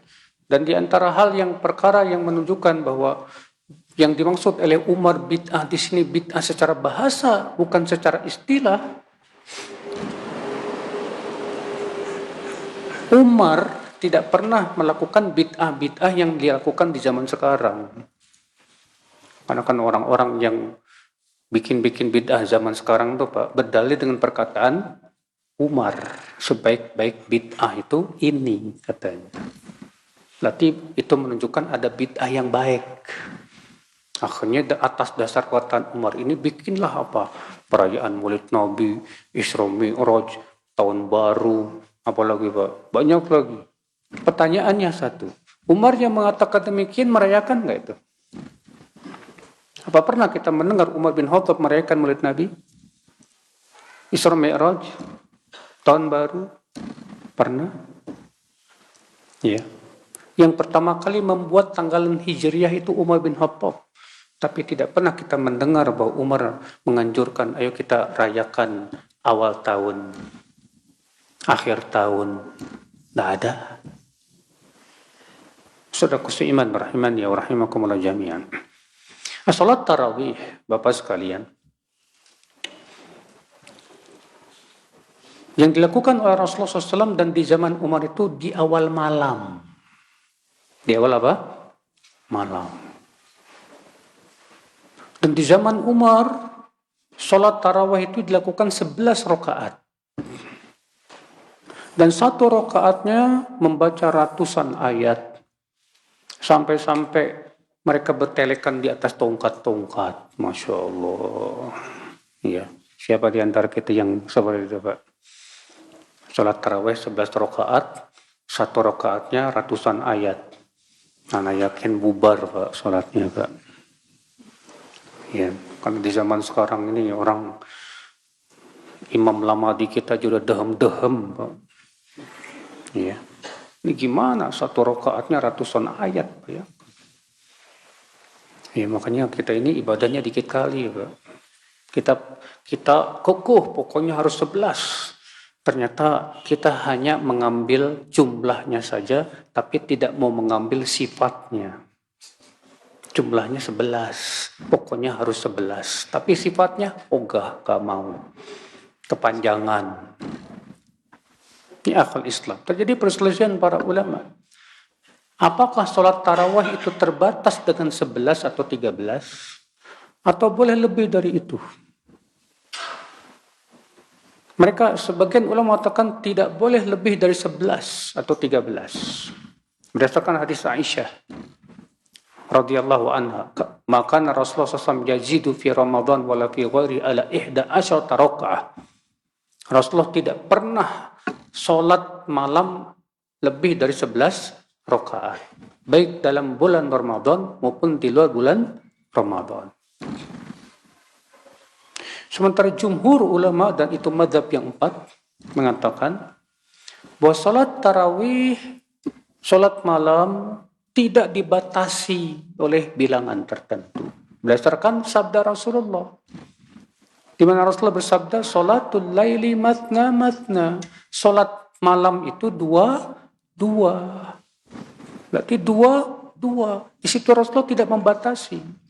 Dan di antara hal yang perkara yang menunjukkan bahwa yang dimaksud oleh Umar bid'ah di sini bid'ah secara bahasa, bukan secara istilah. Umar tidak pernah melakukan bid'ah yang dilakukan di zaman sekarang. Karena kan orang-orang yang bikin-bikin bid'ah zaman sekarang tuh Pak, berdalil dengan perkataan Umar, sebaik-baik bid'ah itu ini katanya. Berarti itu menunjukkan ada bid'ah yang baik. Akhirnya atas dasar perkataan Umar ini bikinlah apa? Perayaan Maulid Nabi, Isra Mi'raj, tahun baru, apalagi Pak? Banyak lagi. Pertanyaannya satu, Umar yang mengatakan demikian merayakan nggak itu? Apa pernah kita mendengar Umar bin Khattab merayakan Maulid Nabi? Isra Mi'raj? Tahun baru? Pernah? Ya. Yang pertama kali membuat tanggalan Hijriah itu Umar bin Khattab. Tapi tidak pernah kita mendengar bahwa Umar menganjurkan, ayo kita rayakan awal tahun, akhir tahun. Tidak ada. Saudaraku seiman rahimani wa rahimakumullah jami'an. Salat tarawih, Bapak sekalian, yang dilakukan oleh Rasulullah SAW dan di zaman Umar itu di awal malam. Di awal apa? Malam. Dan di zaman Umar, salat tarawih itu dilakukan 11 rakaat. Dan satu rakaatnya membaca ratusan ayat. Sampai-sampai mereka bertelekan di atas tongkat-tongkat. Masya Allah. Ya. Siapa di antara kita yang seperti itu, Pak? Salat tarawih 11 rakaat, satu rakaatnya ratusan ayat. Anak yakin bubar, Pak, salatnya, Pak. Ya, kalau di zaman sekarang ini orang imam lama di kita juga dehem-dehem, Pak. Ya. Ini gimana satu rakaatnya ratusan ayat, Pak, ya? Ya, makanya kita ini ibadahnya dikit kali, Pak. Kita kokoh, pokoknya harus 11. Ternyata kita hanya mengambil jumlahnya saja, tapi tidak mau mengambil sifatnya. Jumlahnya 11, pokoknya harus 11. Tapi sifatnya ogah, gak mau. Kepanjangan. Ini akal Islam. Terjadi perselisihan para ulama. Apakah sholat tarawih itu terbatas dengan 11 atau 13? Atau boleh lebih dari itu? Mereka sebagian ulama mengatakan tidak boleh lebih dari 11 atau 13. Berdasarkan hadis Aisyah radhiyallahu anha, maka Rasulullah SAW yazidu fi Ramadan wala fi ghairi ala 11 rakaah. Rasulullah tidak pernah sholat malam lebih dari 11 rakaat, baik dalam bulan Ramadan maupun di luar bulan Ramadan. Sementara jumhur ulama, dan itu mazhab yang 4, mengatakan bahwa sholat tarawih, sholat malam tidak dibatasi oleh bilangan tertentu. Berdasarkan sabda Rasulullah, di mana Rasulullah bersabda, sholatul laili matna matna, sholat malam itu dua. Berarti dua. Di situ Rasulullah tidak membatasi.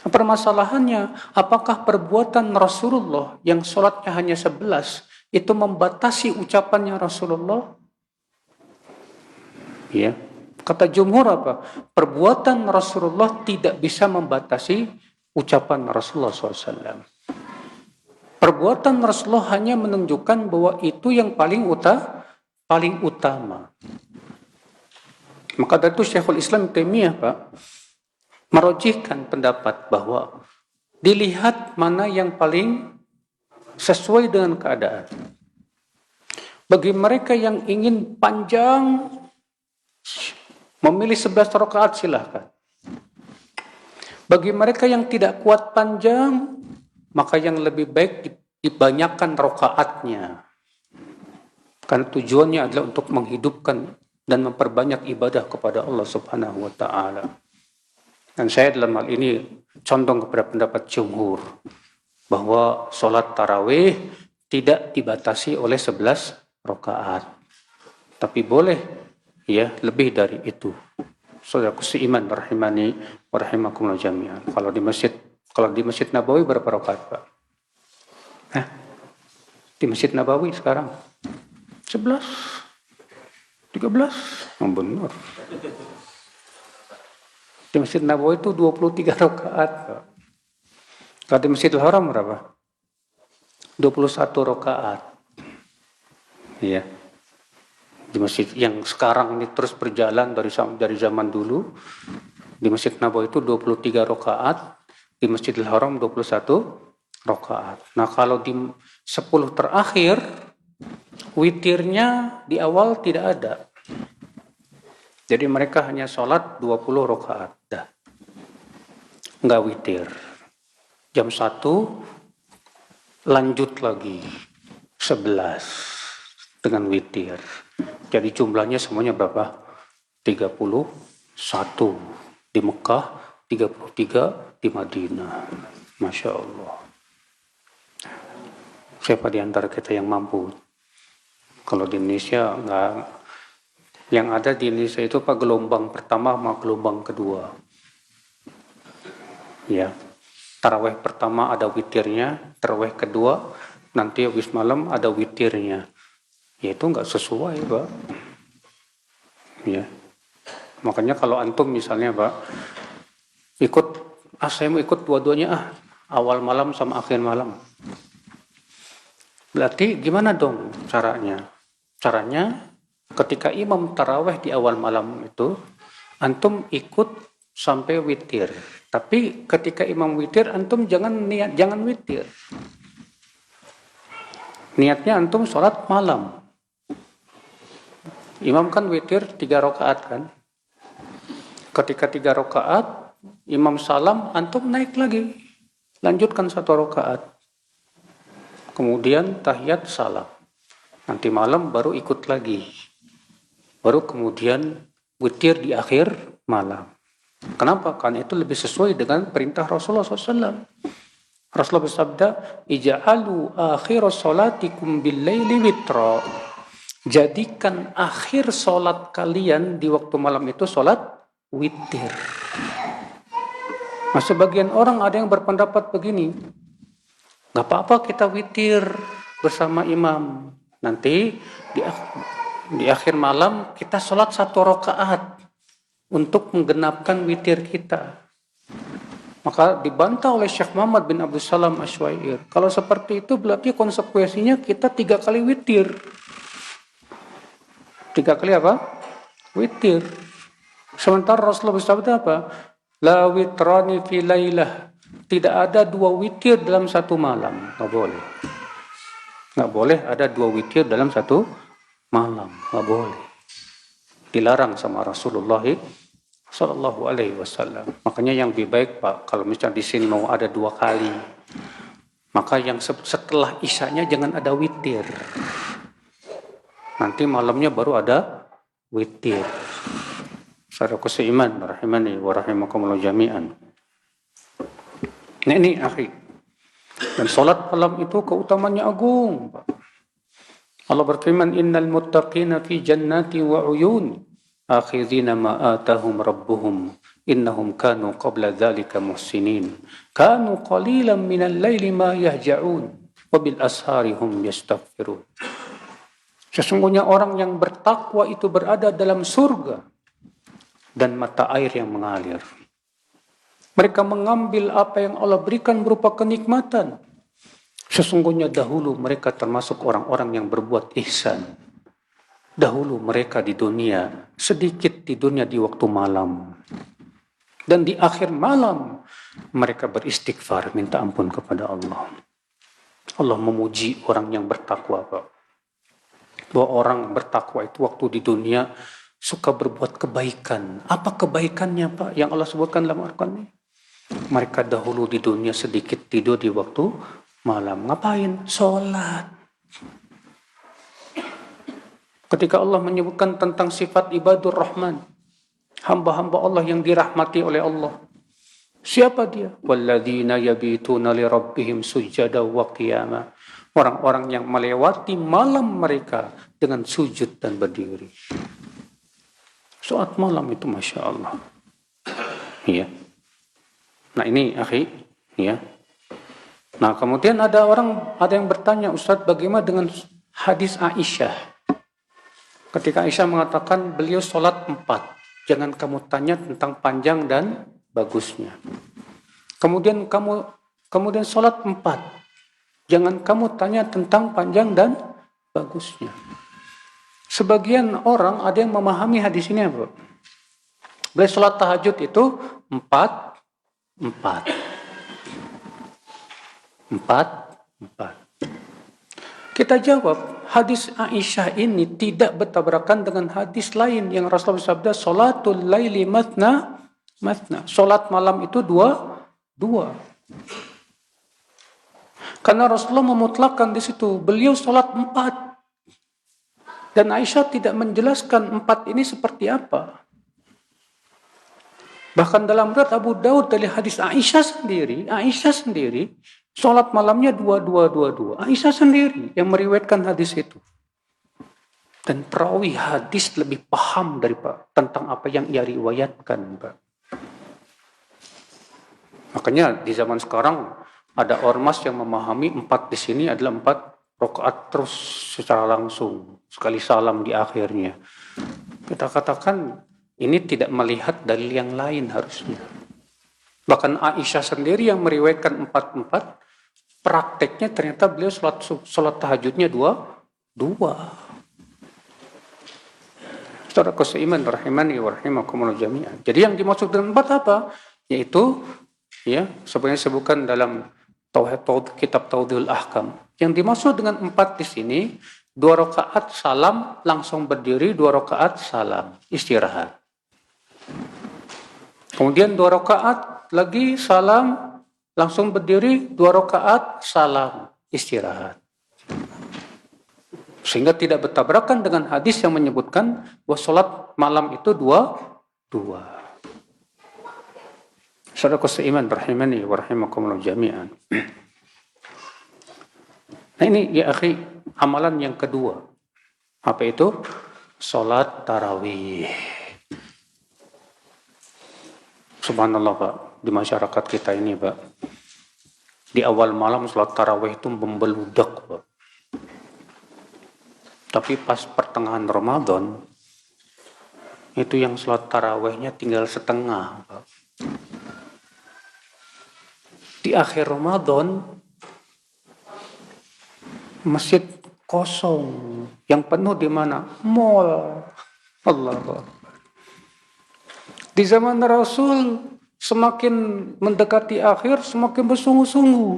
Permasalahannya, apakah perbuatan Rasulullah yang sholatnya hanya 11 itu membatasi ucapannya Rasulullah? Ya, kata jumhur apa? Perbuatan Rasulullah tidak bisa membatasi ucapan Rasulullah SAW. Perbuatan Rasulullah hanya menunjukkan bahwa itu yang paling utama. Maka dari itu Syekhul Islam Taimiyah, Pak, merojihkan pendapat bahwa dilihat mana yang paling sesuai dengan keadaan. Bagi mereka yang ingin panjang, memilih 11 rakaat silahkan. Bagi mereka yang tidak kuat panjang, maka yang lebih baik dibanyakan rakaatnya. Karena tujuannya adalah untuk menghidupkan dan memperbanyak ibadah kepada Allah Subhanahu wa Ta'ala. Dan saya dalam hal ini condong kepada pendapat jumhur bahwa sholat tarawih tidak dibatasi oleh 11 rakaat, tapi boleh ya lebih dari itu. Saudaraku seiman rahimani wa rahimakumullah jami'an. Kalau di masjid Nabawi berapa rakaat, Pak? Di masjid Nabawi sekarang 11, 13, yang benar. Di Masjid Nabawi itu 23 rakaat. Kalau di Masjidil Haram berapa? 21 rakaat. Iya. Di masjid yang sekarang ini terus berjalan dari zaman dulu, di Masjid Nabawi itu 23 rakaat, di Masjidil Haram 21 rakaat. Nah, kalau di 10 terakhir witirnya di awal tidak ada. Jadi mereka hanya sholat 20 rakaat. Dah. Enggak witir. Jam 1 lanjut lagi 11 dengan witir. Jadi jumlahnya semuanya berapa? 31 di Mekah, 33 di Madinah. Masya Allah. Siapa di antara kita yang mampu? Kalau di Indonesia enggak. Yang ada di Indonesia itu Pak, gelombang pertama sama gelombang kedua. Ya. Tarawih pertama ada witirnya, tarawih kedua nanti habis malam ada witirnya. Ya itu enggak sesuai, Pak. Ya. Makanya kalau antum misalnya, Pak, saya mau ikut dua-duanya awal malam sama akhir malam. Berarti gimana dong caranya? Caranya ketika imam tarawih di awal malam itu, antum ikut sampai witir. Tapi ketika imam witir, antum jangan witir. Niatnya antum sholat malam. Imam kan witir 3 rakaat kan. Ketika 3 rakaat, imam salam, antum naik lagi. Lanjutkan 1 rakaat. Kemudian tahiyat salam. Nanti malam baru ikut lagi. Baru kemudian witir di akhir malam. Kenapa? Karena itu lebih sesuai dengan perintah Rasulullah SAW. Rasulullah bersabda, "Ija'alu akhir salatikum bil-laili witra." Jadikan akhir solat kalian di waktu malam itu solat witir. Nah, sebagian orang ada yang berpendapat begini, nggak apa-apa kita witir bersama imam. Nanti di akhir malam kita solat 1 rakaat untuk menggenapkan witir kita. Maka dibantah oleh Syekh Muhammad bin Abdul Salam Asy'air. Kalau seperti itu berarti konsekuensinya kita 3 kali witir. 3 kali apa? Witir. Sementara Rasulullah bersabda apa? La witrani fi lailah. Tidak ada 2 witir dalam 1 malam. Nggak boleh. Nggak boleh ada 2 witir dalam 1 malam. Nggak boleh. Dilarang sama Rasulullah Sallallahu Alaihi Wasallam. Makanya yang lebih baik, Pak, kalau misalnya di sini mau ada 2 kali, maka yang setelah isyanya jangan ada witir. Nanti malamnya baru ada witir. Saudara seiman, rahimani wa rahimakumullah jami'an. Nah ini akhi. Dan salat malam itu keutamanya agung, Pak. Allah berfirman, "Innal muttaqina fi jannati wa uyun, akhidhina ma atahum rabbuhum, innahum kanu qabla dzalika muhsinin, kanu qalilan minal laili ma yahja'un, wa bil ashari hum yastaghfirun." Sesungguhnya orang yang bertakwa itu berada dalam surga dan mata air yang mengalir. Mereka mengambil apa yang Allah berikan berupa kenikmatan. Sesungguhnya dahulu mereka termasuk orang-orang yang berbuat ihsan. Dahulu mereka di dunia, sedikit di dunia di waktu malam. Dan di akhir malam, mereka beristighfar, minta ampun kepada Allah. Allah memuji orang yang bertakwa, Pak. Bahwa orang bertakwa itu waktu di dunia suka berbuat kebaikan. Apa kebaikannya, Pak, yang Allah sebutkan dalam Al-Quran ini? Mereka dahulu di dunia sedikit tidur di waktu malam. Ngapain? Sholat. Ketika Allah menyebutkan tentang sifat ibadur rahman, hamba-hamba Allah yang dirahmati oleh Allah, siapa dia? Walladzina yabituna li rabbihim sujada wa qiyama. Orang-orang yang melewati malam mereka dengan sujud dan berdiri. Saat malam itu Masya Allah. Iya. Nah ini akhi, ya. Nah kemudian ada yang bertanya, Ustadz, bagaimana dengan hadis Aisyah? Ketika Aisyah mengatakan beliau sholat 4, jangan kamu tanya tentang panjang dan bagusnya. Kemudian kamu Kemudian sholat 4. Jangan kamu tanya tentang panjang dan bagusnya. Sebagian orang ada yang memahami hadis ini apa? Boleh sholat tahajud itu 4. Kita jawab, hadis Aisyah ini tidak bertabrakan dengan hadis lain yang Rasulullah bersabda, sholatul laili matna. Sholat malam itu dua. Karena Rasulullah memutlakkan di situ, beliau sholat 4. Dan Aisyah tidak menjelaskan 4 ini seperti apa. Bahkan dalam riwayat Abu Daud dari hadis Aisyah sendiri, sholat malamnya 2. Aisyah sendiri yang meriwayatkan hadis itu. Dan perawi hadis lebih paham tentang apa yang ia riwayatkan, Pak. Makanya di zaman sekarang ada ormas yang memahami 4 di sini adalah 4 rakaat terus secara langsung, sekali salam di akhirnya. Kita katakan ini tidak melihat dalil yang lain harusnya. Bahkan Aisyah sendiri yang meriwayatkan 4, prakteknya ternyata beliau sholat tahajudnya 2. Saudara seiman rahimani wa rahimakumullah jami'an. Jadi yang dimaksud dengan 4 apa? Yaitu sebenarnya disebutkan dalam kitab Tauhidul Ahkam. Yang dimaksud dengan 4 di sini 2 rakaat salam langsung berdiri, 2 rakaat salam istirahat. Kemudian 2 rakaat lagi salam langsung berdiri, 2 rakaat salam istirahat. Sehingga tidak bertabrakan dengan hadis yang menyebutkan bahwa sholat malam itu 2. Saudara seiman rahimani wa rahimakumullah jami'an. Nah ini ya akhi, amalan yang kedua. Apa itu? Sholat tarawih. Subhanallah Pak, di masyarakat kita ini Pak, di awal malam sholat tarawih itu membeludak Pak. Tapi pas pertengahan Ramadan, itu yang sholat tarawihnya tinggal setengah Pak. Di akhir Ramadan, masjid kosong. Yang penuh di mana? Mall. Allah. Di zaman Rasul, semakin mendekati akhir, semakin bersungguh-sungguh.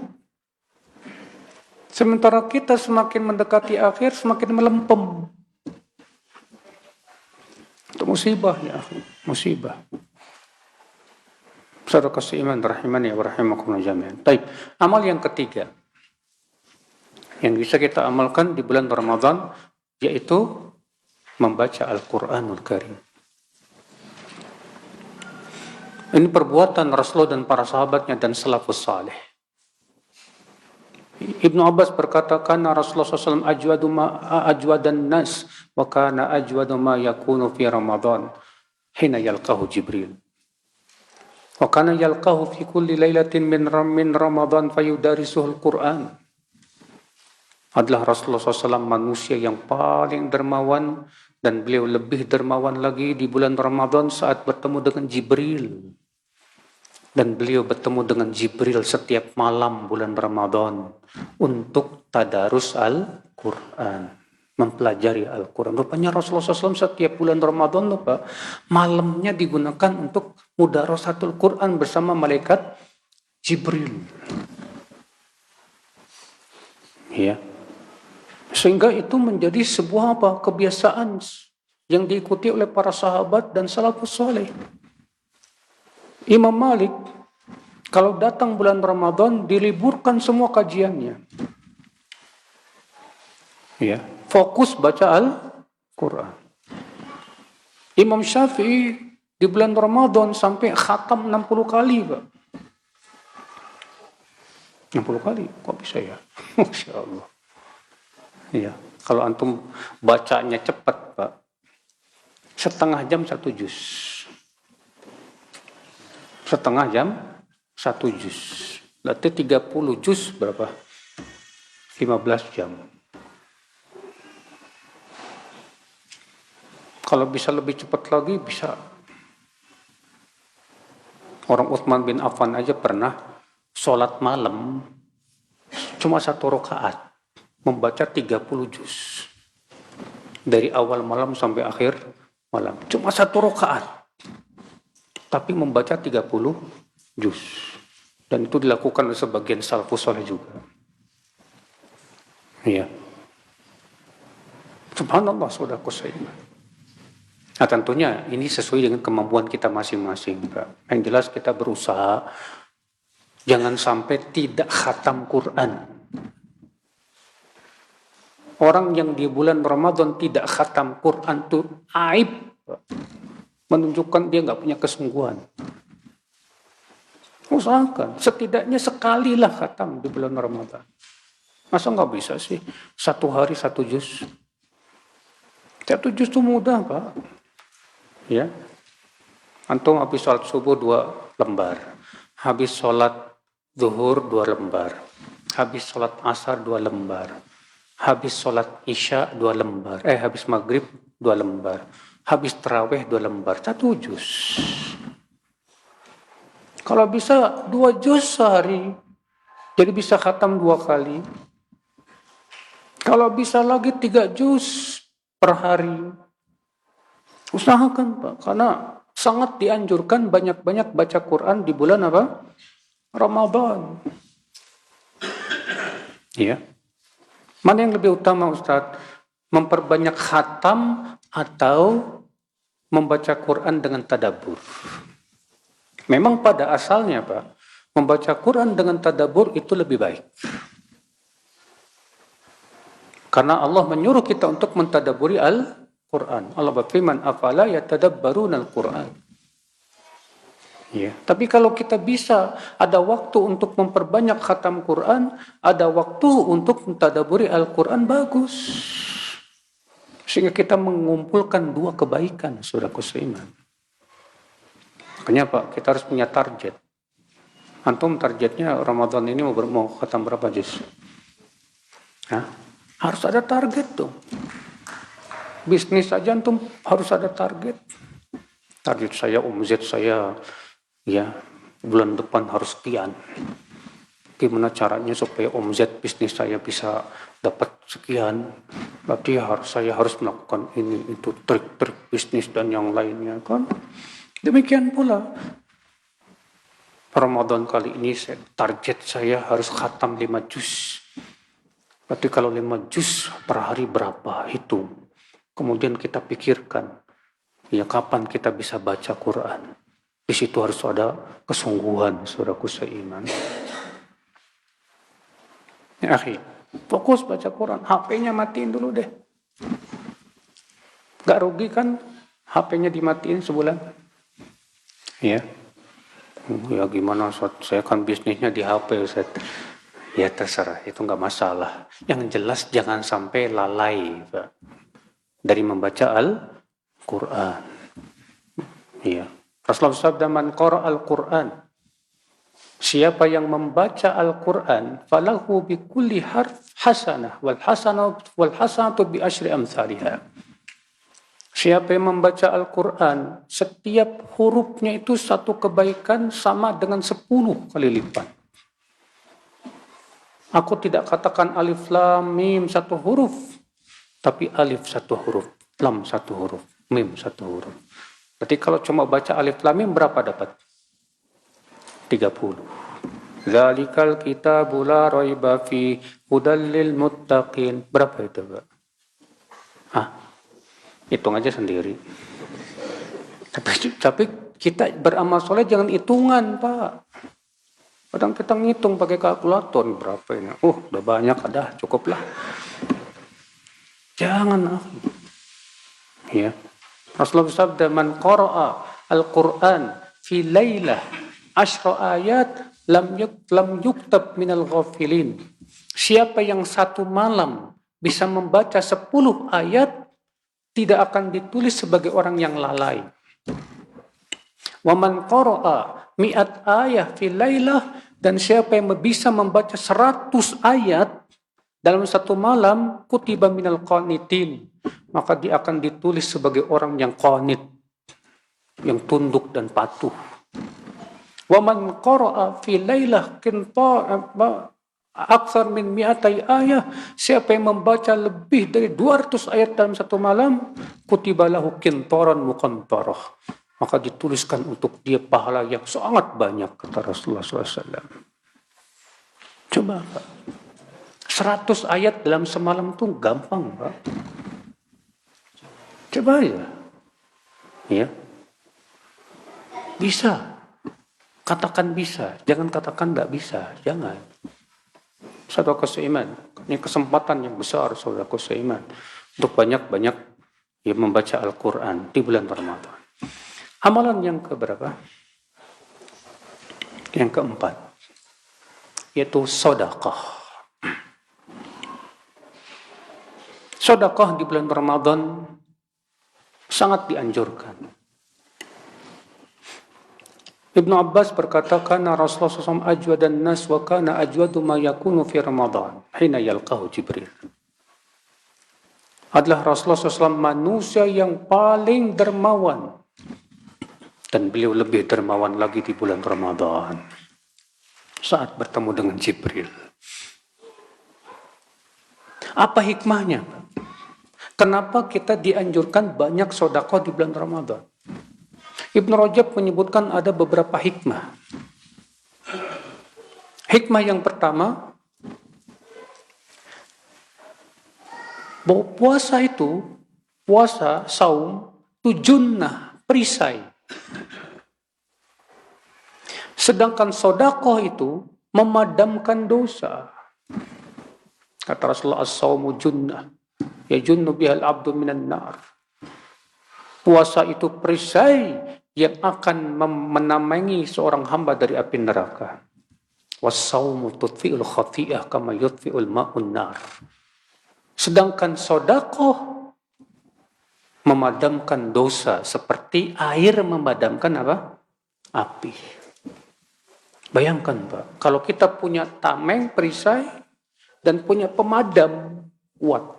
Sementara kita semakin mendekati akhir, semakin melempem. Itu musibah ya, musibah. Saudara seiman rahimani wa rahimakumullah jami'an. Baik, amal yang ketiga yang bisa kita amalkan di bulan Ramadan yaitu membaca Al-Qur'anul Karim. Ini perbuatan Rasulullah dan para sahabatnya dan salafus saleh. Ibnu Abbas berkata, kana Rasulullah SAW ajwadan nas wa kana ajwadu ma yakunu fi Ramadan hina yalqahu Jibril. Wa kana yalqahu fi kulli lailatin min Ramadan fayudarisuhul Qur'an. Adalah Rasulullah SAW manusia yang paling dermawan dan beliau lebih dermawan lagi di bulan Ramadan saat bertemu dengan Jibril. Dan beliau bertemu dengan Jibril setiap malam bulan Ramadan untuk tadarus Al-Quran, mempelajari Al-Quran. Rupanya Rasulullah SAW setiap bulan Ramadan malamnya digunakan untuk mudarasatul Quran bersama malaikat Jibril. Ya. Sehingga itu menjadi sebuah kebiasaan yang diikuti oleh para sahabat dan salafus saleh. Imam Malik kalau datang bulan Ramadan diliburkan semua kajiannya. Ya, fokus baca Al-Quran. Imam Syafi'i di bulan Ramadan sampai khatam 60 kali, Pak. 60 kali, kok bisa ya? Masya Allah. Ya, kalau antum bacanya cepat, Pak. Setengah jam 1 juz. Setengah jam 1 juz. Berarti 30 juz berapa? 15 jam. Kalau bisa lebih cepat lagi bisa. Orang Utsman bin Affan aja pernah sholat malam cuma 1 rakaat, membaca 30 juz. Dari awal malam sampai akhir malam. Cuma 1 rakaat. Tapi membaca 30 juz. Dan itu dilakukan oleh sebagian salafus saleh juga. Iya. Subhanallah, saudaraku seiman. Nah tentunya ini sesuai dengan kemampuan kita masing-masing. Yang jelas kita berusaha jangan sampai tidak khatam Quran. Orang yang di bulan Ramadan tidak khatam Quran itu aib. Menunjukkan dia nggak punya kesungguhan. Usahakan, setidaknya sekali lah khatam di bulan Ramadan. Masa nggak bisa sih? 1 hari 1 juz. 1 juz itu mudah, Pak. Ya. Antum habis sholat subuh 2 lembar. Habis sholat zuhur 2 lembar. Habis sholat asar 2 lembar. Habis sholat isya 2 lembar. Habis maghrib 2 lembar. Habis tarawih 2 lembar. 1 juz. Kalau bisa 2 juz sehari. Jadi bisa khatam 2 kali. Kalau bisa lagi 3 juz per hari. Usahakan, Pak. Karena sangat dianjurkan banyak-banyak baca Quran di bulan apa? Ramadan. Ya. Mana yang lebih utama, Ustaz? Memperbanyak khatam atau membaca Quran dengan tadabbur? Memang pada asalnya, Pak, membaca Quran dengan tadabbur itu lebih baik. Karena Allah menyuruh kita untuk mentadabburi Al-Quran. Allah berfirman, afala yatadabbaruna al-Quran. Ya. Tapi kalau kita bisa ada waktu untuk memperbanyak khatam Quran, ada waktu untuk mentadabburi Al-Quran, bagus. Sehingga kita mengumpulkan 2 kebaikan, saudaraku seiman. Makanya Pak, kita harus punya target. Antum targetnya Ramadan ini mau khatam berapa juz? Hah? Harus ada target tuh. Bisnis aja antum harus ada target. Target saya, omzet saya, ya bulan depan harus sekian. Gimana caranya supaya omzet bisnis saya bisa dapat sekian? Berarti saya harus melakukan ini, itu, trik-trik bisnis dan yang lainnya kan. Demikian pula Ramadan kali ini target saya harus khatam 5 juz. Berarti kalau 5 juz per hari berapa? Hitung. Kemudian kita pikirkan, ya kapan kita bisa baca Quran. Di situ harus ada kesungguhan, saudaraku seiman. Ya akhi, fokus baca Quran. HP-nya matiin dulu deh. Gak rugi kan HP-nya dimatiin sebulan? Ya. Ya gimana, Ustaz? Saya kan bisnisnya di HP, Ustaz. Ya terserah, itu nggak masalah. Yang jelas jangan sampai lalai, Pak, dari membaca Al-Quran. Ya. Rasulullah sabda, man qara al-Quran, siapa yang membaca Al-Quran, falahu bi kulli harf hasanah wal hasanatu bi asyri amsalihha. Siapa yang membaca Al-Quran, setiap hurufnya itu 1 kebaikan sama dengan 10 kali lipat. Aku tidak katakan alif lam mim 1 huruf, tapi alif 1 huruf, lam 1 huruf, mim 1 huruf. Berarti kalau cuma baca alif lam mim berapa dapat? 30. Zalikal kitabu la raiba fi hudal lil muttaqin. Berapa itu, Pak? Hitung aja sendiri. Tapi kita beramal soleh jangan hitungan, Pak. Kadang kita ngitung pakai kalkulator berapa ini. Udah banyak, ada, cukuplah. Jangan. Ya. Rasulullah sabda, man qara'a al-Quran fi lailah 10 ayat lam yuktab minal ghafilin. Siapa yang 1 malam bisa membaca 10 ayat, tidak akan ditulis sebagai orang yang lalai. Wa man qara'a mi'at ayah fi lailah, dan siapa yang bisa membaca 100 ayat dalam 1 malam, kutiba minal qanitin, maka dia akan ditulis sebagai orang yang qanit, yang tunduk dan patuh. Wa man qara'a fi lailah akthar min mi'atai ayah, siapa yang membaca lebih dari 200 ayat dalam satu malam, kutiba lahu qintaran muqantarah, maka dituliskan untuk dia pahala yang sangat banyak, kata Rasulullah SAW. Coba Pak, 100 ayat dalam semalam itu gampang Pak. Coba ya, bisa. Katakan bisa, jangan katakan tidak bisa, jangan. Saudaraku seiman, ini kesempatan yang besar saudaraku seiman untuk banyak-banyak membaca Al-Quran di bulan Ramadan. Amalan yang keberapa? Yang keempat, yaitu sedekah. Sedekah di bulan Ramadan sangat dianjurkan. Ibnu Abbas berkata, "Kana Rasulullah SAW ajwadan nas wa kana ajwadu ma yakunu fi Ramadan hina yalqahu Jibril." Adalah Rasulullah SAW manusia yang paling dermawan, dan beliau lebih dermawan lagi di bulan Ramadan saat bertemu dengan Jibril. Apa hikmahnya? Kenapa kita dianjurkan banyak sedekah di bulan Ramadan? Ibnu Rajab menyebutkan ada beberapa hikmah. Hikmah yang pertama, bahwa puasa, saum, itu junnah, perisai. Sedangkan sedekah itu memadamkan dosa. Kata Rasulullah, as-saumu junnah, yajunnu bihal abdu minan nar. Puasa itu perisai yang akan menamengi seorang hamba dari api neraka. Was-saumu tudfi'ul khati'ah kama yudfi'ul ma'un nar. Sedangkan sedekah memadamkan dosa seperti air memadamkan apa? Api. Bayangkan Pak, kalau kita punya tameng, perisai, dan punya pemadam kuat.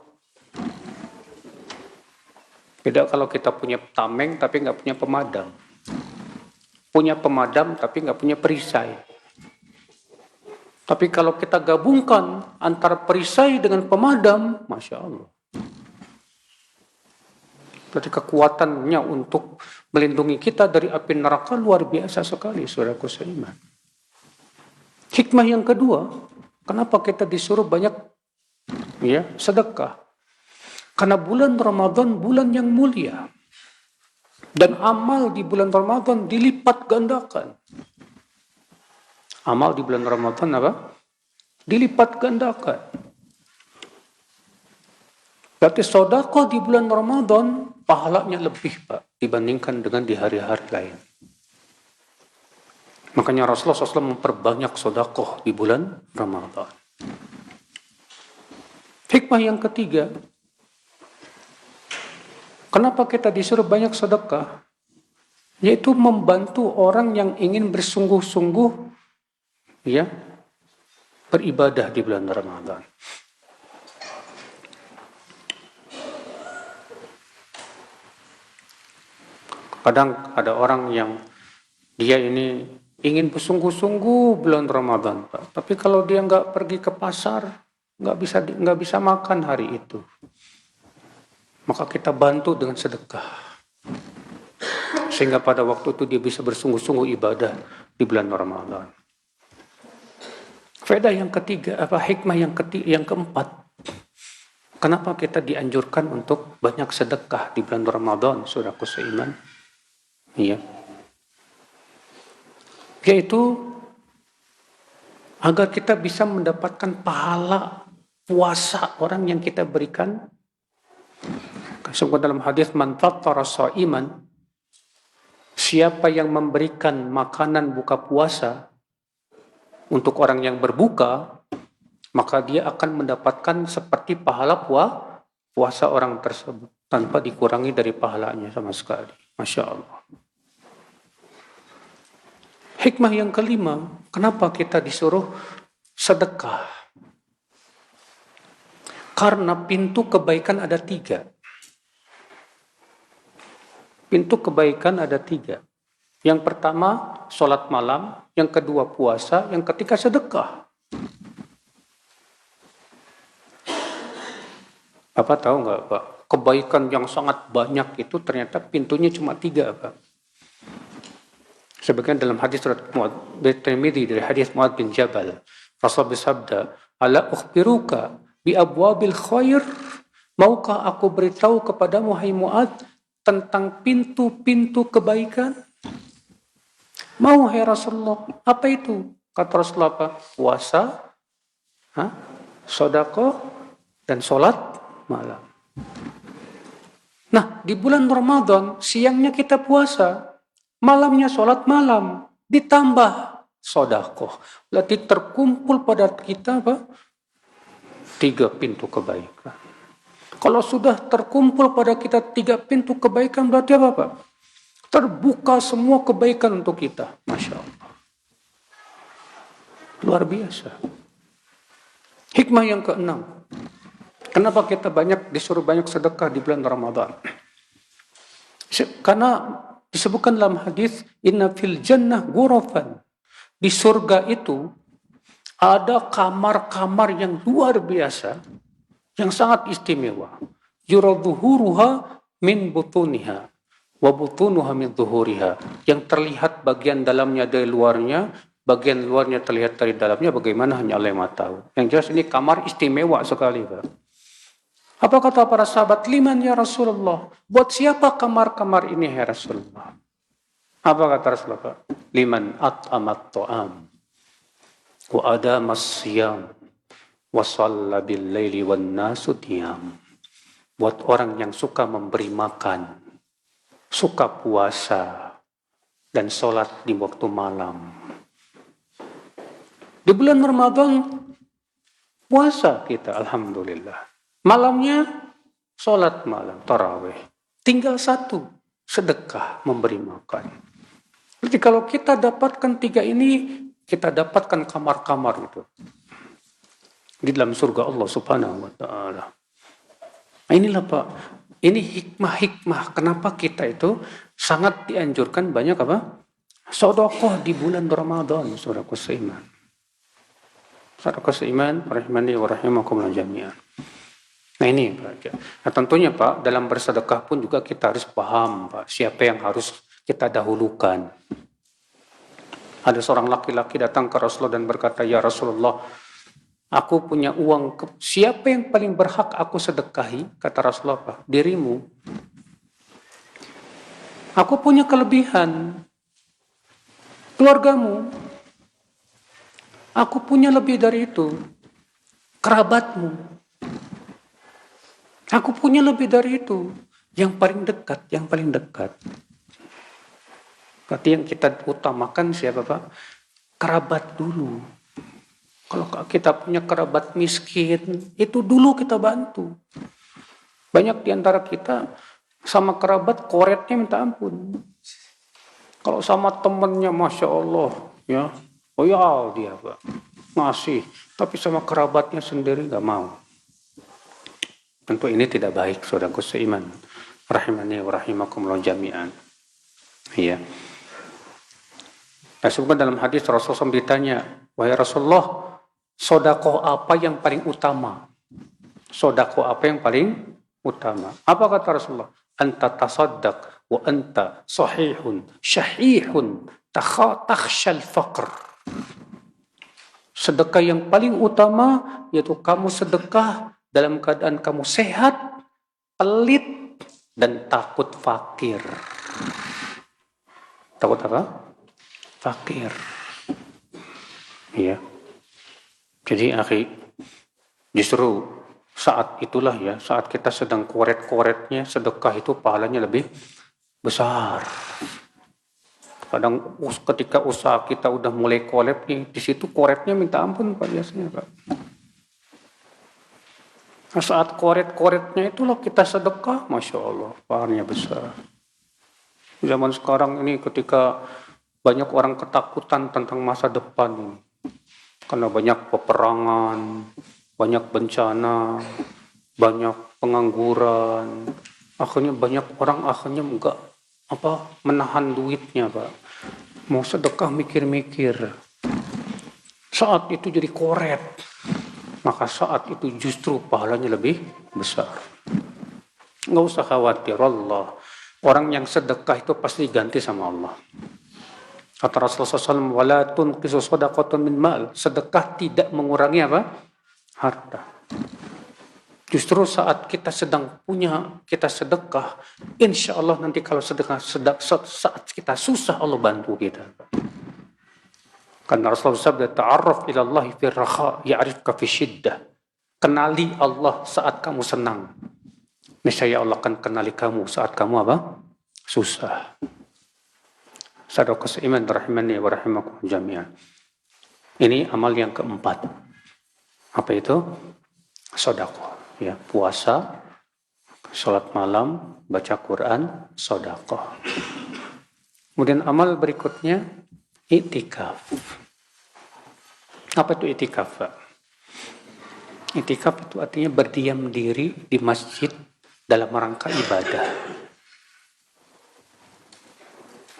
Beda kalau kita punya tameng tapi nggak punya pemadam. Punya pemadam tapi nggak punya perisai. Tapi kalau kita gabungkan antara perisai dengan pemadam, Masya Allah. Berarti kekuatannya untuk melindungi kita dari api neraka luar biasa sekali, saudaraku seiman. Hikmah yang kedua, kenapa kita disuruh banyak sedekah? Karena bulan Ramadan bulan yang mulia. Dan amal di bulan Ramadan dilipat gandakan. Amal di bulan Ramadan apa? Dilipat gandakan. Berarti sedekah di bulan Ramadan pahalanya lebih Pak dibandingkan dengan di hari-hari lain. Makanya Rasulullah SAW memperbanyak sedekah di bulan Ramadan. Hikmah yang ketiga, kenapa kita disuruh banyak sedekah? Yaitu membantu orang yang ingin bersungguh-sungguh beribadah di bulan Ramadan. Kadang ada orang yang dia ini ingin bersungguh-sungguh bulan Ramadan, Pak. Tapi kalau dia nggak pergi ke pasar, nggak bisa makan hari itu. Maka kita bantu dengan sedekah. Sehingga pada waktu itu dia bisa bersungguh-sungguh ibadah di bulan Ramadan. Faedah yang ketiga, hikmah yang keempat. Kenapa kita dianjurkan untuk banyak sedekah di bulan Ramadan, saudaraku seiman? Yaitu agar kita bisa mendapatkan pahala puasa orang yang kita berikan. Sebut dalam hadis, man fattara sha'iman, siapa yang memberikan makanan buka puasa untuk orang yang berbuka, maka dia akan mendapatkan seperti pahala puasa orang tersebut tanpa dikurangi dari pahalanya sama sekali. Masya Allah. Hikmah yang kelima, kenapa kita disuruh sedekah? Karena pintu kebaikan ada 3. Pintu kebaikan ada 3. Yang pertama, sholat malam. Yang kedua, puasa. Yang ketiga, sedekah. Bapak tahu nggak, Pak? Kebaikan yang sangat banyak itu ternyata pintunya cuma 3, Pak. Sebagian dalam hadis surat Tirmidzi dari hadis Mu'adz bin Jabal, Rasul bersabda, "Ala ukhbiruka bi abwabil khair?" Maukah aku beritahu kepadamu, hai Mu'adz, tentang pintu-pintu kebaikan? Mau, hai Rasulullah. Apa itu? Kata Rasulullah apa? Puasa, sedekah, dan sholat malam. Nah, di bulan Ramadan, siangnya kita puasa, malamnya sholat malam, ditambah sedekah. Berarti terkumpul pada kita apa? 3 pintu kebaikan. Kalau sudah terkumpul pada kita 3 pintu kebaikan, berarti apa, Pak? Terbuka semua kebaikan untuk kita. Masya Allah. Luar biasa. Hikmah yang ke-6. Kenapa kita disuruh banyak sedekah di bulan Ramadan? Karena disebutkan dalam hadis, inna fil jannah ghurafan. Di surga itu ada kamar-kamar yang luar biasa, yang sangat istimewa. Yuradhuhuruha min butuniha wa butunuha min zuhuriha. Yang terlihat bagian dalamnya dari luarnya, bagian luarnya terlihat dari dalamnya, bagaimana hanya Allah yang tahu. Yang jelas ini kamar istimewa sekali, Pak. Apa kata para sahabat? Liman ya Rasulullah? Buat siapa kamar-kamar ini, ya Rasulullah? Apa kata Rasulullah, Pak? Liman at'amat ta'am wa adamas siyam wa shalla bil laili wan nasu diyam. Buat orang yang suka memberi makan, suka puasa, dan sholat di waktu malam. Di bulan Ramadan, puasa kita, alhamdulillah. Malamnya, sholat malam, tarawih. Tinggal 1, sedekah, memberi makan. Jadi kalau kita dapatkan 3 ini, kita dapatkan kamar-kamar itu di dalam surga Allah Subhanahu wa ta'ala. Nah, inilah, Pak, ini hikmah-hikmah kenapa kita itu sangat dianjurkan banyak apa? Sedekah di bulan Ramadan, saudaraku seiman. Saudaraku seiman, rahimani wa rahimakumullah jami'an. Nah ini, Pak. Nah tentunya, Pak, dalam bersedekah pun juga kita harus paham, Pak, siapa yang harus kita dahulukan. Ada seorang laki-laki datang ke Rasulullah dan berkata, ya Rasulullah, aku punya uang, siapa yang paling berhak aku sedekahi? Kata Rasulullah, apa? Dirimu. Aku punya kelebihan, keluargamu. Aku punya lebih dari itu, kerabatmu. Aku punya lebih dari itu, yang paling dekat. Berarti yang kita utamakan siapa, Pak? Kerabat dulu. Kalau kita punya kerabat miskin, itu dulu kita bantu. Banyak di antara kita sama kerabat koretnya minta ampun. Kalau sama temennya, Masya Allah, ya, loyal dia, Pak, ngasih. Tapi sama kerabatnya sendiri gak mau. Tentu ini tidak baik, saudaraku seiman. Rahimani wa rahimakumullah jami'an. Iya. Nah, sebutkan dalam hadis Rasulullah ditanya, wahai Rasulullah, sedekah apa yang paling utama? Sedekah apa yang paling utama? Apa kata Rasulullah? Anta tasaddaq wa anta sahihun syahihun takhshal faqr. Sedekah yang paling utama yaitu kamu sedekah dalam keadaan kamu sehat, pelit, dan takut fakir. Takut apa? Fakir. Ya. Jadi akhi, justru saat itulah ya, saat kita sedang koret-koretnya, sedekah itu pahalanya lebih besar. Kadang ketika usaha kita udah mulai kolab nih, di situ koretnya minta ampun, Pak, biasanya, Pak. Nah, saat koret-koretnya itulah kita sedekah, Masya Allah, pahalanya besar. Zaman sekarang ini ketika banyak orang ketakutan tentang masa depan ini. Karena banyak peperangan, banyak bencana, banyak pengangguran. Akhirnya banyak orang enggak menahan duitnya, Pak. Mau sedekah mikir-mikir. Saat itu jadi koret. Maka saat itu justru pahalanya lebih besar. Nggak usah khawatir, Allah. Orang yang sedekah itu pasti diganti sama Allah. Kata Rasulullah SAW, wala tunqisu sadaqatun min mal. Sedekah tidak mengurangi apa? Harta. Justru saat kita sedang punya, kita sedekah, insya Allah nanti kalau sedekah, saat kita susah, Allah bantu kita. Karena Rasulullah SAW, ta'arraf ilallahi fi rakha, ya'rifka fi syiddah. Kenali Allah saat kamu senang. Niscaya Allah akan kenali kamu saat kamu apa? Susah. Sadaqah seiman rahimani wa rahimakum jami'an. Ini amal yang keempat. Apa itu? Sedekah. Ya, puasa, salat malam, baca Quran, sedekah. Kemudian amal berikutnya i'tikaf. Apa itu i'tikaf, Pak? I'tikaf itu artinya berdiam diri di masjid dalam rangka ibadah.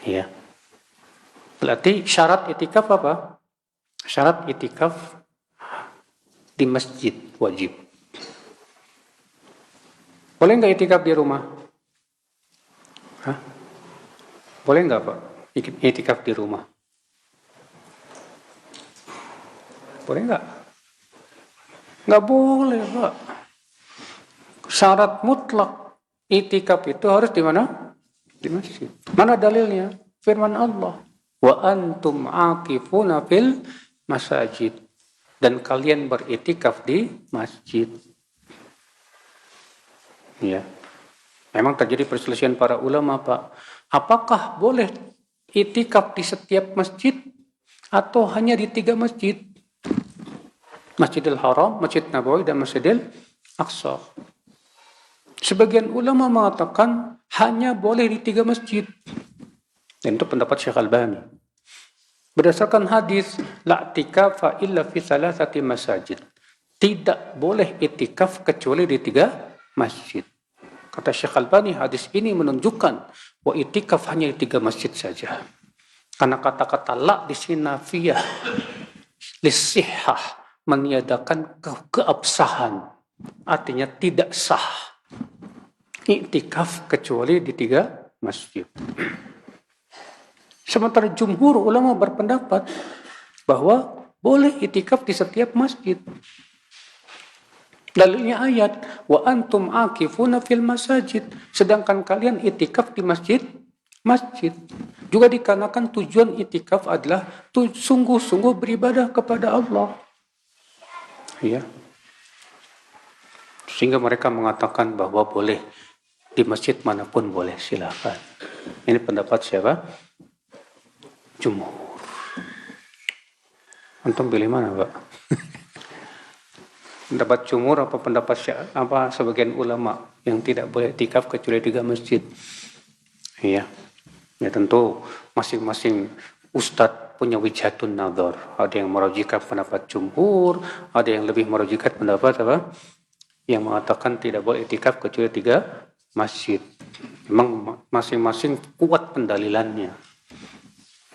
Ya. Berarti syarat i'tikaf apa? Syarat i'tikaf di masjid wajib. Boleh nggak i'tikaf di rumah? Hah? Boleh nggak, Pak? I'tikaf di rumah? Boleh nggak? Nggak boleh, Pak. Syarat mutlak i'tikaf itu harus di mana? Di masjid. Mana dalilnya? Firman Allah. Wa antum aqifuna fil masajid. Dan kalian beriktikaf di masjid. Ya. Memang terjadi perselisihan para ulama, Pak. Apakah boleh iktikaf di setiap masjid atau hanya di 3 masjid? Masjidil Haram, Masjid Nabawi, dan Masjidil Aqsa. Sebagian ulama mengatakan hanya boleh di 3 masjid. Dan itu pendapat Syekh Albani. Berdasarkan hadis, la i'tikafa illa fi salasati masajid. Tidak boleh i'tikaf kecuali di 3 masjid. Kata Syekh Albani, hadis ini menunjukkan bahwa i'tikaf hanya di 3 masjid saja. Karena kata-kata la di sini nafiyah lisihhah, meniadakan keabsahan. Artinya tidak sah i'tikaf kecuali di 3 masjid. Sementara jumhur ulama berpendapat bahwa boleh i'tikaf di setiap masjid. Dalilnya ayat wa antum aqifuna fil masajid, sedangkan kalian i'tikaf di masjid. Juga dikarenakan tujuan i'tikaf adalah sungguh-sungguh beribadah kepada Allah. Ya. Sehingga mereka mengatakan bahwa boleh di masjid manapun boleh, silakan. Ini pendapat siapa? Jumhur. Antum pilih mana, Pak? Pendapat jumhur apa pendapat sebagian ulama yang tidak boleh i'tikaf kecuali 3 masjid? Iya. Ya tentu masing-masing ustadz punya wijhatun nazar. Ada yang merujukan pendapat jumhur, ada yang lebih merujukan pendapat apa? Yang mengatakan tidak boleh i'tikaf kecuali 3 masjid. Memang masing-masing kuat pendalilannya.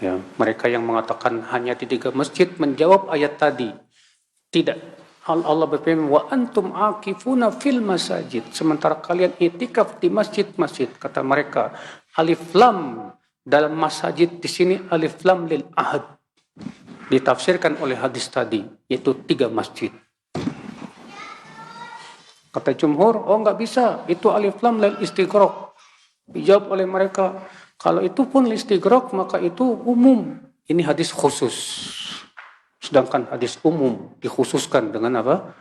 Ya, mereka yang mengatakan hanya di 3 masjid menjawab ayat tadi. Tidak. Allah berfirman wa antum aqifuna fil masajid, sementara kalian i'tikaf di masjid-masjid. Kata mereka, alif lam dalam masajid di sini alif lam lil ahad. Ditafsirkan oleh hadis tadi, yaitu 3 masjid. Kata jumhur, oh enggak bisa, itu alif lam lil istighraq. Dijawab oleh mereka, kalau itu pun istighraq maka itu umum. Ini hadis khusus. Sedangkan hadis umum dikhususkan dengan apa?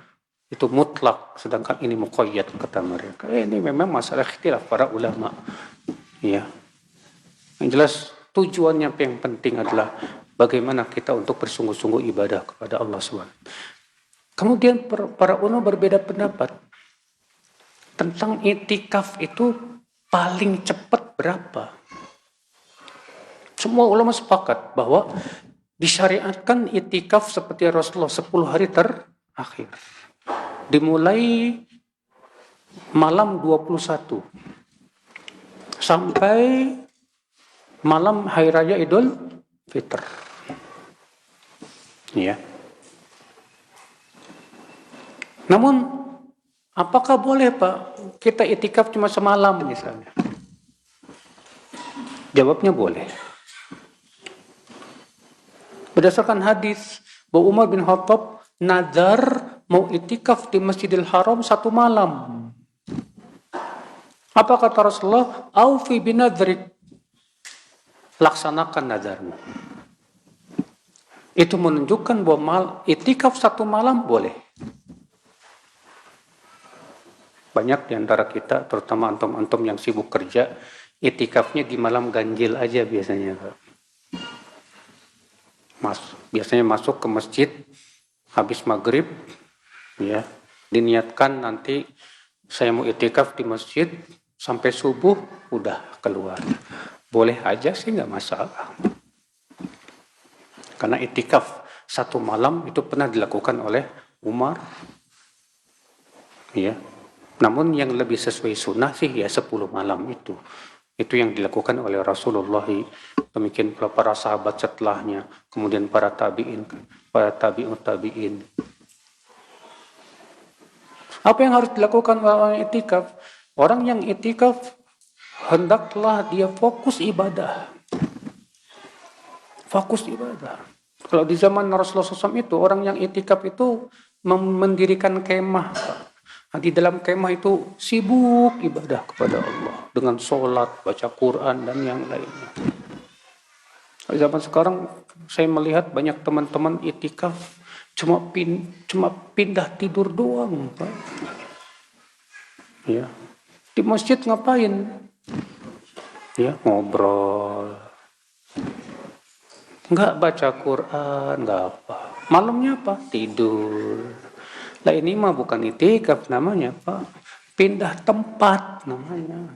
Itu mutlak, sedangkan ini muqayyad, kata mereka. Ini memang masalah ikhtilaf para ulama. Ya. Yang jelas tujuannya yang penting adalah bagaimana kita untuk bersungguh-sungguh ibadah kepada Allah SWT. Kemudian para ulama berbeda pendapat tentang i'tikaf itu paling cepat berapa. Semua ulama sepakat bahwa disyariatkan i'tikaf seperti Rasulullah 10 hari terakhir. Dimulai malam 21 sampai malam Hari Raya Idul fitr. Ya. Namun, apakah boleh Pak kita itikaf cuma semalam misalnya? Jawabnya boleh. Berdasarkan hadis bahwa Umar bin Khattab nazar mau itikaf di Masjidil Haram 1 malam. Apa kata Rasulullah? Aufi binadrik. Laksanakan nazarmu. Itu menunjukkan bahwa itikaf 1 malam boleh. Banyak di antara kita, terutama antum-antum yang sibuk kerja, itikafnya di malam ganjil aja biasanya. Biasanya masuk ke masjid habis maghrib, ya, diniatkan nanti saya mau itikaf di masjid sampai subuh, udah keluar. Boleh aja sih, nggak masalah. Karena itikaf 1 malam itu pernah dilakukan oleh Umar. Ya. Namun yang lebih sesuai sunnah sih ya 10 malam itu. Itu yang dilakukan oleh Rasulullah, demikian pula para sahabat setelahnya, kemudian para tabi'in, para tabi'ut tabi'in. Apa yang harus dilakukan oleh orang itikaf? Orang yang itikaf hendaklah dia fokus ibadah. Fokus ibadah. Kalau di zaman Rasulullah SAW itu, orang yang itikaf itu mendirikan kemah. Nah, di dalam kemah itu sibuk ibadah kepada Allah dengan sholat, baca Quran, dan yang lainnya. Di zaman sekarang saya melihat banyak teman-teman itikaf cuma pindah tidur doang, Pak. Ya. Di masjid ngapain? Ya, ngobrol. Enggak baca Quran, enggak apa. Malamnya apa? Tidur. Lah ini mah bukan itikaf namanya, Pak. Pindah tempat namanya.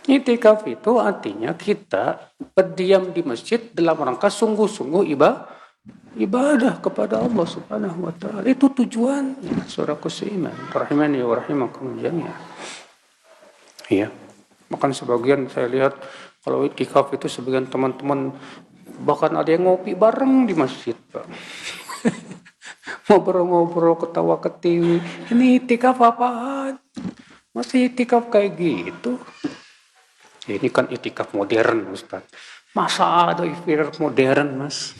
Itikaf itu artinya kita berdiam di masjid dalam rangka sungguh-sungguh ibadah kepada Allah Subhanahu wa taala. Itu tujuan saudaraku seiman, rahimani wa rahimakum jami'an. Iya. Bahkan sebagian saya lihat kalau itikaf itu sebagian teman-teman bahkan ada yang ngopi bareng di masjid, Pak. Ngobrol-ngobrol, ketawa-ketiwi. Ini itikaf apaan? Masih itikaf kayak gitu? Ya, ini kan itikaf modern, Ustaz. Masa ada itikaf modern, Mas?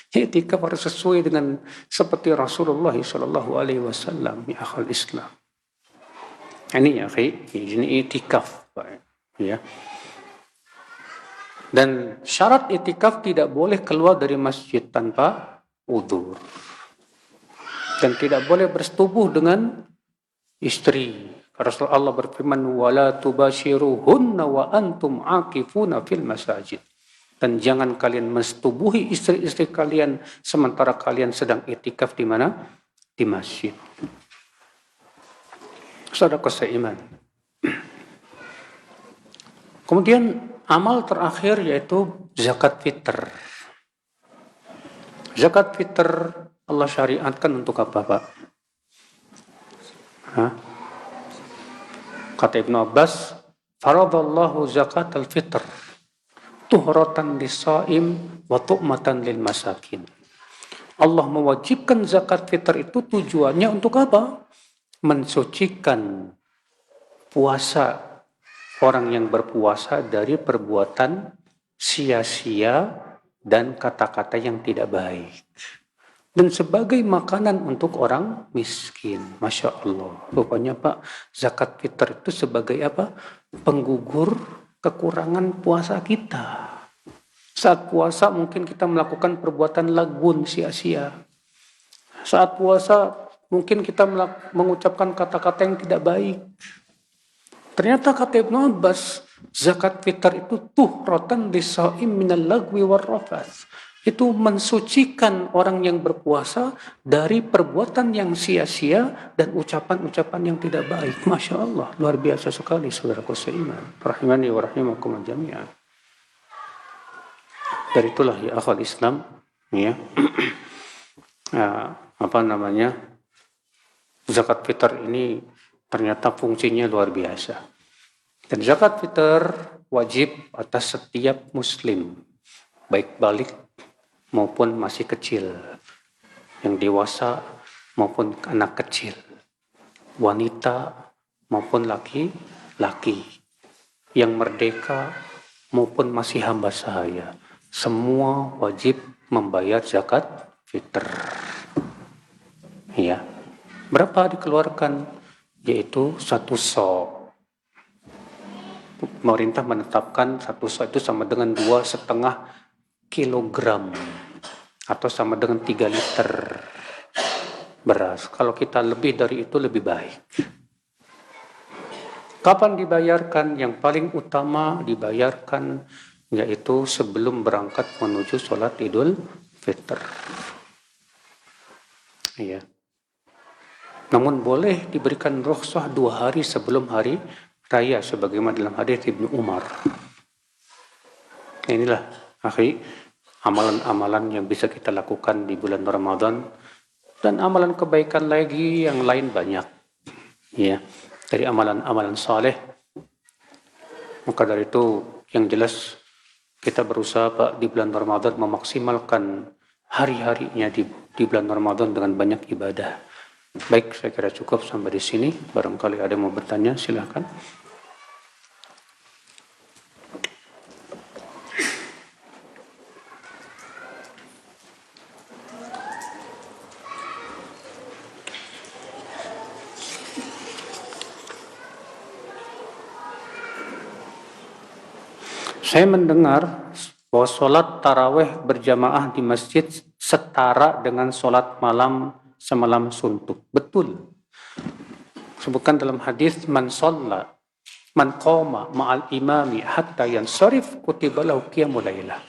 Itikaf harus sesuai dengan seperti Rasulullah sallallahu alaihi wasallam, ya akhal Islam. Ini ya, ini itikaf, Pak. Ya. Dan syarat itikaf tidak boleh keluar dari masjid tanpa udzur. Dan tidak boleh bersetubuh dengan istri. Rasulullah Allah berfirman, "Wala tubashiruhunna wa antum aqifuna fil masajid." Dan jangan kalian mensetubuhi istri-istri kalian sementara kalian sedang itikaf di mana? Di masjid. Saudara seiman. Kemudian amal terakhir yaitu zakat fitr. Zakat fitr Allah syariatkan untuk apa, Pak? Kata Ibnu Abbas, faradallahu zakat al-fitr tuhratan lis-shaim wa tu'matan lil masakin. Allah mewajibkan zakat fitr itu tujuannya untuk apa? Mensucikan puasa orang yang berpuasa dari perbuatan sia-sia dan kata-kata yang tidak baik. Dan sebagai makanan untuk orang miskin. Masya Allah. Rupanya Pak, zakat fitr itu sebagai apa? Penggugur kekurangan puasa kita. Saat puasa mungkin kita melakukan perbuatan lagun sia-sia. Saat puasa mungkin kita mengucapkan kata-kata yang tidak baik. Ternyata kata Ibnu Abbas, zakat fitr itu tuhratan lis-shaim minal lagwi war rafath. Itu mensucikan orang yang berpuasa dari perbuatan yang sia-sia dan ucapan-ucapan yang tidak baik. Masya Allah, luar biasa sekali saudaraku seiman. Rahimani wa rahimakum jami'an. Dari itulah ya akhwal Islam, ya. Zakat fitr ini ternyata fungsinya luar biasa. Dan zakat fitr wajib atas setiap muslim. baik balik maupun masih kecil, yang dewasa maupun anak kecil, wanita maupun laki-laki, yang merdeka maupun masih hamba sahaya, semua wajib membayar zakat fitr. Ya, berapa dikeluarkan? Yaitu 1 so'. Pemerintah menetapkan 1 so' itu sama dengan 2,5 kilogram atau sama dengan 3 liter beras. Kalau kita lebih dari itu lebih baik. Kapan dibayarkan? Yang paling utama dibayarkan yaitu sebelum berangkat menuju sholat Idul Fitr. Iya. Namun boleh diberikan rukhsah 2 hari sebelum hari raya sebagaimana dalam hadis Ibnu Umar. Inilah amalan-amalan yang bisa kita lakukan di bulan Ramadan, dan amalan kebaikan lagi yang lain banyak. Ya, dari amalan-amalan saleh. Maka dari itu yang jelas kita berusaha Pak di bulan Ramadan memaksimalkan hari-harinya di bulan Ramadan dengan banyak ibadah. Baik, saya kira cukup sampai di sini. Barangkali ada yang mau bertanya, silakan. Saya mendengar bahwa sholat taraweh berjamaah di masjid setara dengan sholat malam semalam suntuk. Betul. Sebutkan dalam hadis man qama ma'al imami hatta yansarif kutiba lahu qiyamul lailah.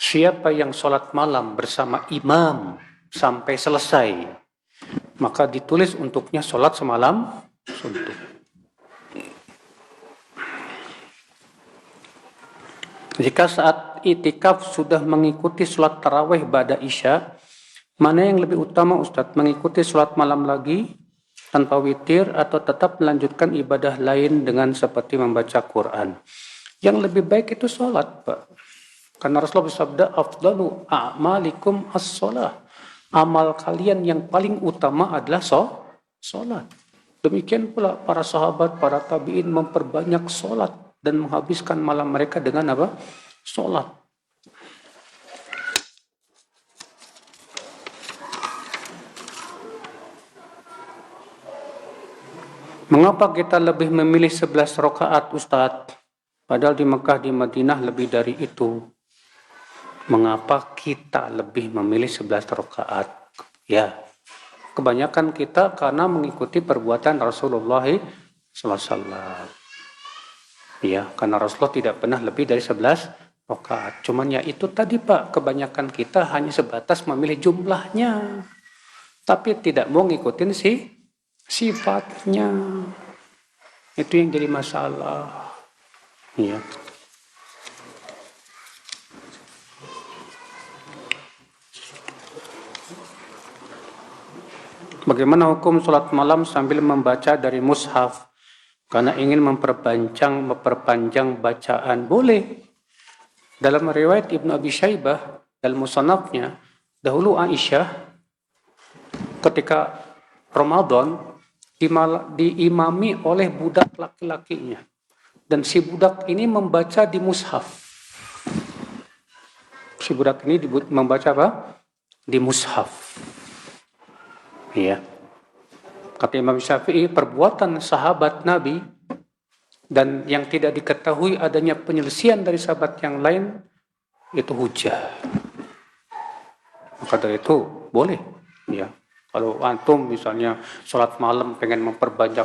Siapa yang sholat malam bersama imam sampai selesai, maka ditulis untuknya sholat semalam suntuk. Jika saat itikaf sudah mengikuti sholat tarawih ba'da isya, mana yang lebih utama Ustadz? Mengikuti sholat malam lagi tanpa witir atau tetap melanjutkan ibadah lain dengan seperti membaca Quran? Yang lebih baik itu sholat, Pak. Karena Rasulullah bersabda, afdalu a'malikum as-sholah. Amal kalian yang paling utama adalah sholat. Demikian pula para sahabat, para tabi'in memperbanyak sholat dan menghabiskan malam mereka dengan apa? Sholat. Mengapa kita lebih memilih 11 rakaat, Ustadz? Padahal di Mekah, di Madinah lebih dari itu. Mengapa kita lebih memilih 11 rakaat? Ya, kebanyakan kita karena mengikuti perbuatan Rasulullah SAW. Ya, karena Rasulullah tidak pernah lebih dari 11 rakaat. Cuman ya itu tadi Pak, kebanyakan kita hanya sebatas memilih jumlahnya. Tapi tidak mau ngikutin sifatnya. Itu yang jadi masalah. Ya. Bagaimana hukum sholat malam sambil membaca dari mushaf? Karena ingin memperpanjang bacaan. Boleh. Dalam riwayat Ibnu Abi Syaibah, dalam musannafnya, dahulu Aisyah ketika Ramadan diimami oleh budak laki-lakinya. Dan si budak ini membaca di mushaf. Si budak ini membaca apa? Di mushaf. Iya. Kata Imam Syafi'i, perbuatan sahabat Nabi dan yang tidak diketahui adanya penyelesaian dari sahabat yang lain itu hujah. Maka dari itu boleh, ya. Kalau antum misalnya sholat malam pengen memperpanjang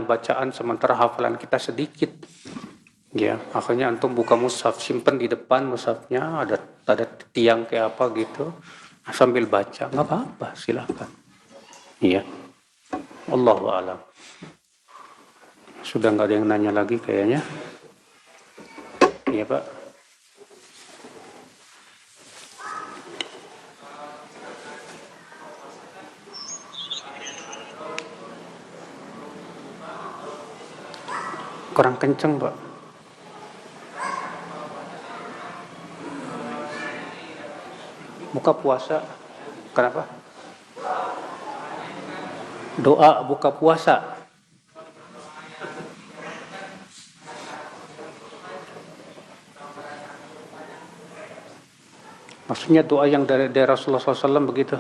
bacaan sementara hafalan kita sedikit, ya, akhirnya antum buka mushaf, simpen di depan mushafnya, ada tiang kayak apa gitu, sambil baca, nggak apa-apa, silakan. Iya, Allahu a'lam. Sudah nggak ada yang nanya lagi kayaknya. Iya Pak. Kurang kenceng Pak. Buka puasa. Kenapa? Doa buka puasa. Maksudnya doa yang dari Rasulullah SAW begitu.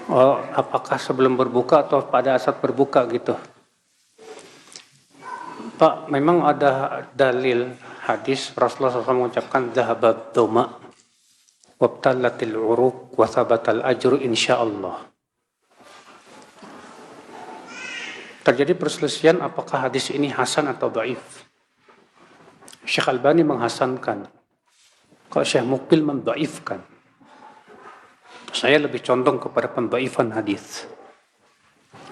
Oh, apakah sebelum berbuka atau pada saat berbuka gitu? Pak, memang ada dalil hadis Rasulullah SAW mengucapkan zahabat doma wabtallatil uruq wa thabatal ajru insyaallah. Terjadi perselisihan apakah hadis ini hasan atau dhaif. Syekh Albani menghasankan. Kalau Syekh Muqbil mendhaifkan. Saya lebih condong kepada pendhaifan hadis.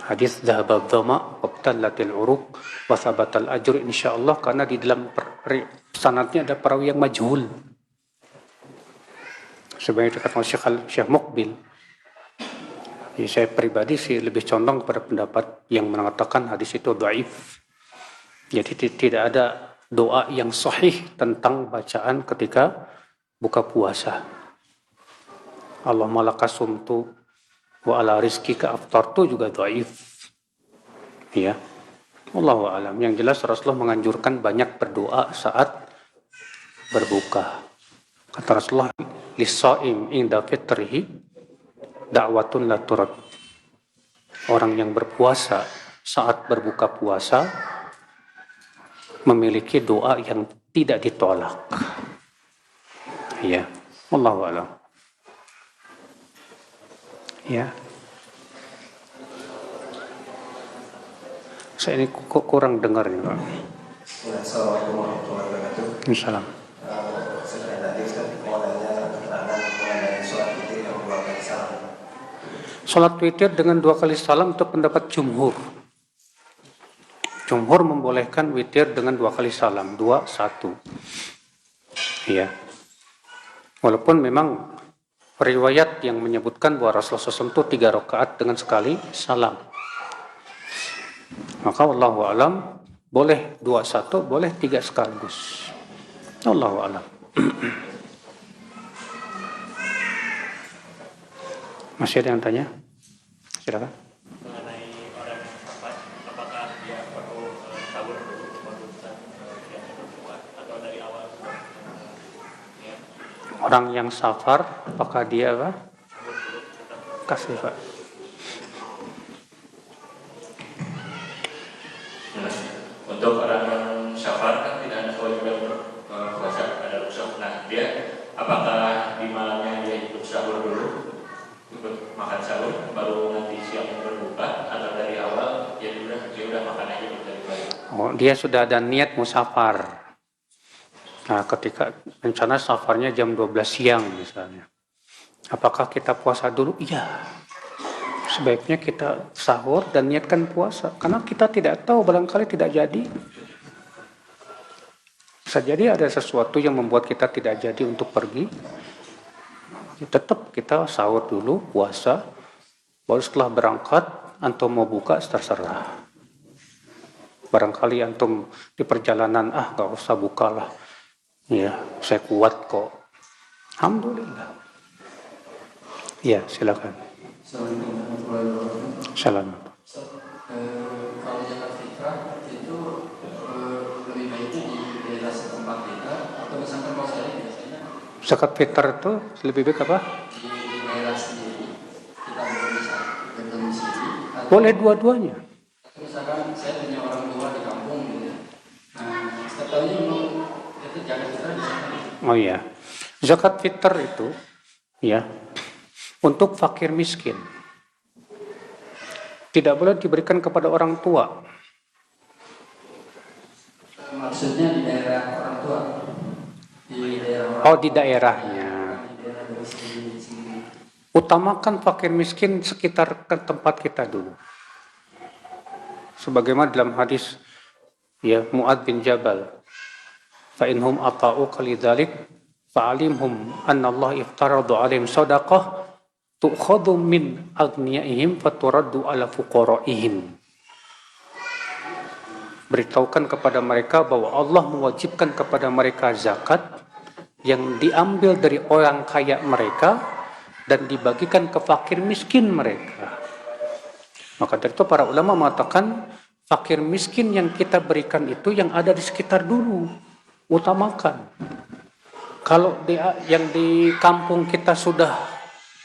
Hadis zahabat doma wabtallatil uruq wa thabatal ajru insyaallah, karena di dalam sanadnya ada perawi yang majhul. Sebenarnya dikatakan Syekh Muqbil. Jadi saya pribadi sih lebih condong kepada pendapat yang mengatakan hadis itu dhaif. Jadi tidak ada doa yang sahih tentang bacaan ketika buka puasa. Allahumma laka sumtu wa ala rizqika aftartu juga dhaif. Ya. Wallahu a'lam. Yang jelas Rasulullah menganjurkan banyak berdoa saat berbuka. Kata Rasulullah, lis-shaim inda fitrihi da'watun la turad. Orang yang berpuasa saat berbuka puasa memiliki doa yang tidak ditolak. Ya, wallahu a'lam. Ya. Saya ini kurang dengar nih, Pak. Assalamualaikum warahmatullahi wabarakatuh. Insyaallah. Sebenarnya tadi Ustaz mau nanya keterangan mengenai sholat witir yang 2 kali salam. Sholat witir dengan 2 kali salam itu pendapat jumhur. Jumhur membolehkan witir dengan 2 kali salam, 2, 1. Ya. Walaupun memang riwayat yang menyebutkan bahwa Rasulullah SAW itu 3 rakaat dengan sekali salam. Maka wallahu alam boleh 2, 1, boleh 3 sekaligus. Wallahu alam. Masih ada yang tanya? Silakan. Mengenai orang yang safar, apakah dia perlu sahur dulu baru bisa dia berbuka atau dari awal? Ya. Orang yang safar, apakah dia apa? Sahur dulu tetap. Kasih Pak. Untuk orang yang safar kan tidak ada kewajiban puasa, ada rukhsah. Nah, dia apakah di malamnya dia ikut sahur dulu, ikut makan sahur, baru nanti siangnya berbuka, atau dari awal dia udah makan aja dari pagi? Oh, dia sudah ada niat mau safar. Nah, ketika rencana safarnya jam 12 siang misalnya. Apakah kita puasa dulu? Iya. Sebaiknya kita sahur dan niatkan puasa. Karena kita tidak tahu, barangkali tidak jadi. Bisa jadi ada sesuatu yang membuat kita tidak jadi untuk pergi. Tetap kita sahur dulu, puasa. Baru setelah berangkat, antum mau buka, terserah. Barangkali antum di perjalanan, gak usah bukalah. Ya, saya kuat kok. Alhamdulillah. Ya, silakan. Assalamualaikum warahmatullahi wabarakatuh. Salam. Kalau zakat fitrah itu lebih baiknya di daerah setempat kita atau misalkan kalau saya biasanya Zakat fitrah itu lebih baik apa? di daerah sendiri kita berdomisili atau Boleh dua-duanya. misalkan saya punya orang tua di kampung gitu. Nah, setiap tahunnya memang itu zakat fitrah di sana. Oh iya. Zakat fitrah itu ya untuk fakir miskin. Tidak boleh diberikan kepada orang tua. Maksudnya di daerah orang tua. Di daerah orang Oh, di daerahnya. di daerah dari sini. Utamakan fakir miskin sekitar ke tempat kita dulu. sebagaimana dalam hadis ya Mu'adz bin Jabal, fa inhum ata'uka lidzalik fa'alimhum anna Allah iftarada 'alaihim shadaqah tu'khadhu min aghniyaihim faturaddu 'ala fuqaraihim. Beritahukan kepada mereka bahwa Allah mewajibkan kepada mereka zakat yang diambil dari orang kaya mereka dan dibagikan ke fakir miskin mereka. Maka dari itu para ulama mengatakan fakir miskin yang kita berikan itu yang ada di sekitar dulu, utamakan. Kalau yang di kampung kita sudah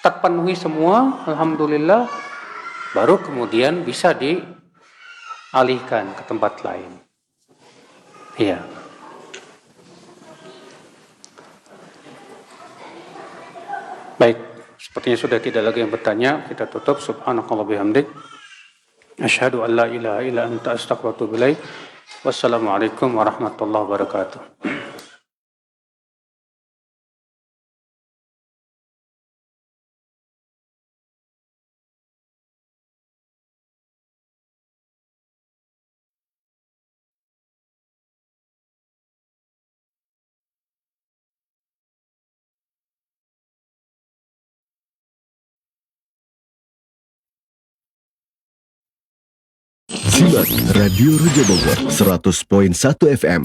terpenuhi semua, alhamdulillah, baru kemudian bisa dialihkan ke tempat lain. Iya. Baik, sepertinya sudah tidak lagi yang bertanya, kita tutup. Subhanakallah bihamdik. Asyhadu an la ilaha illa anta astaghfiruka wa atubu ilaik. Wassalamualaikum warahmatullahi wabarakatuh. Simak Radio Raja Bogor 100.1 FM.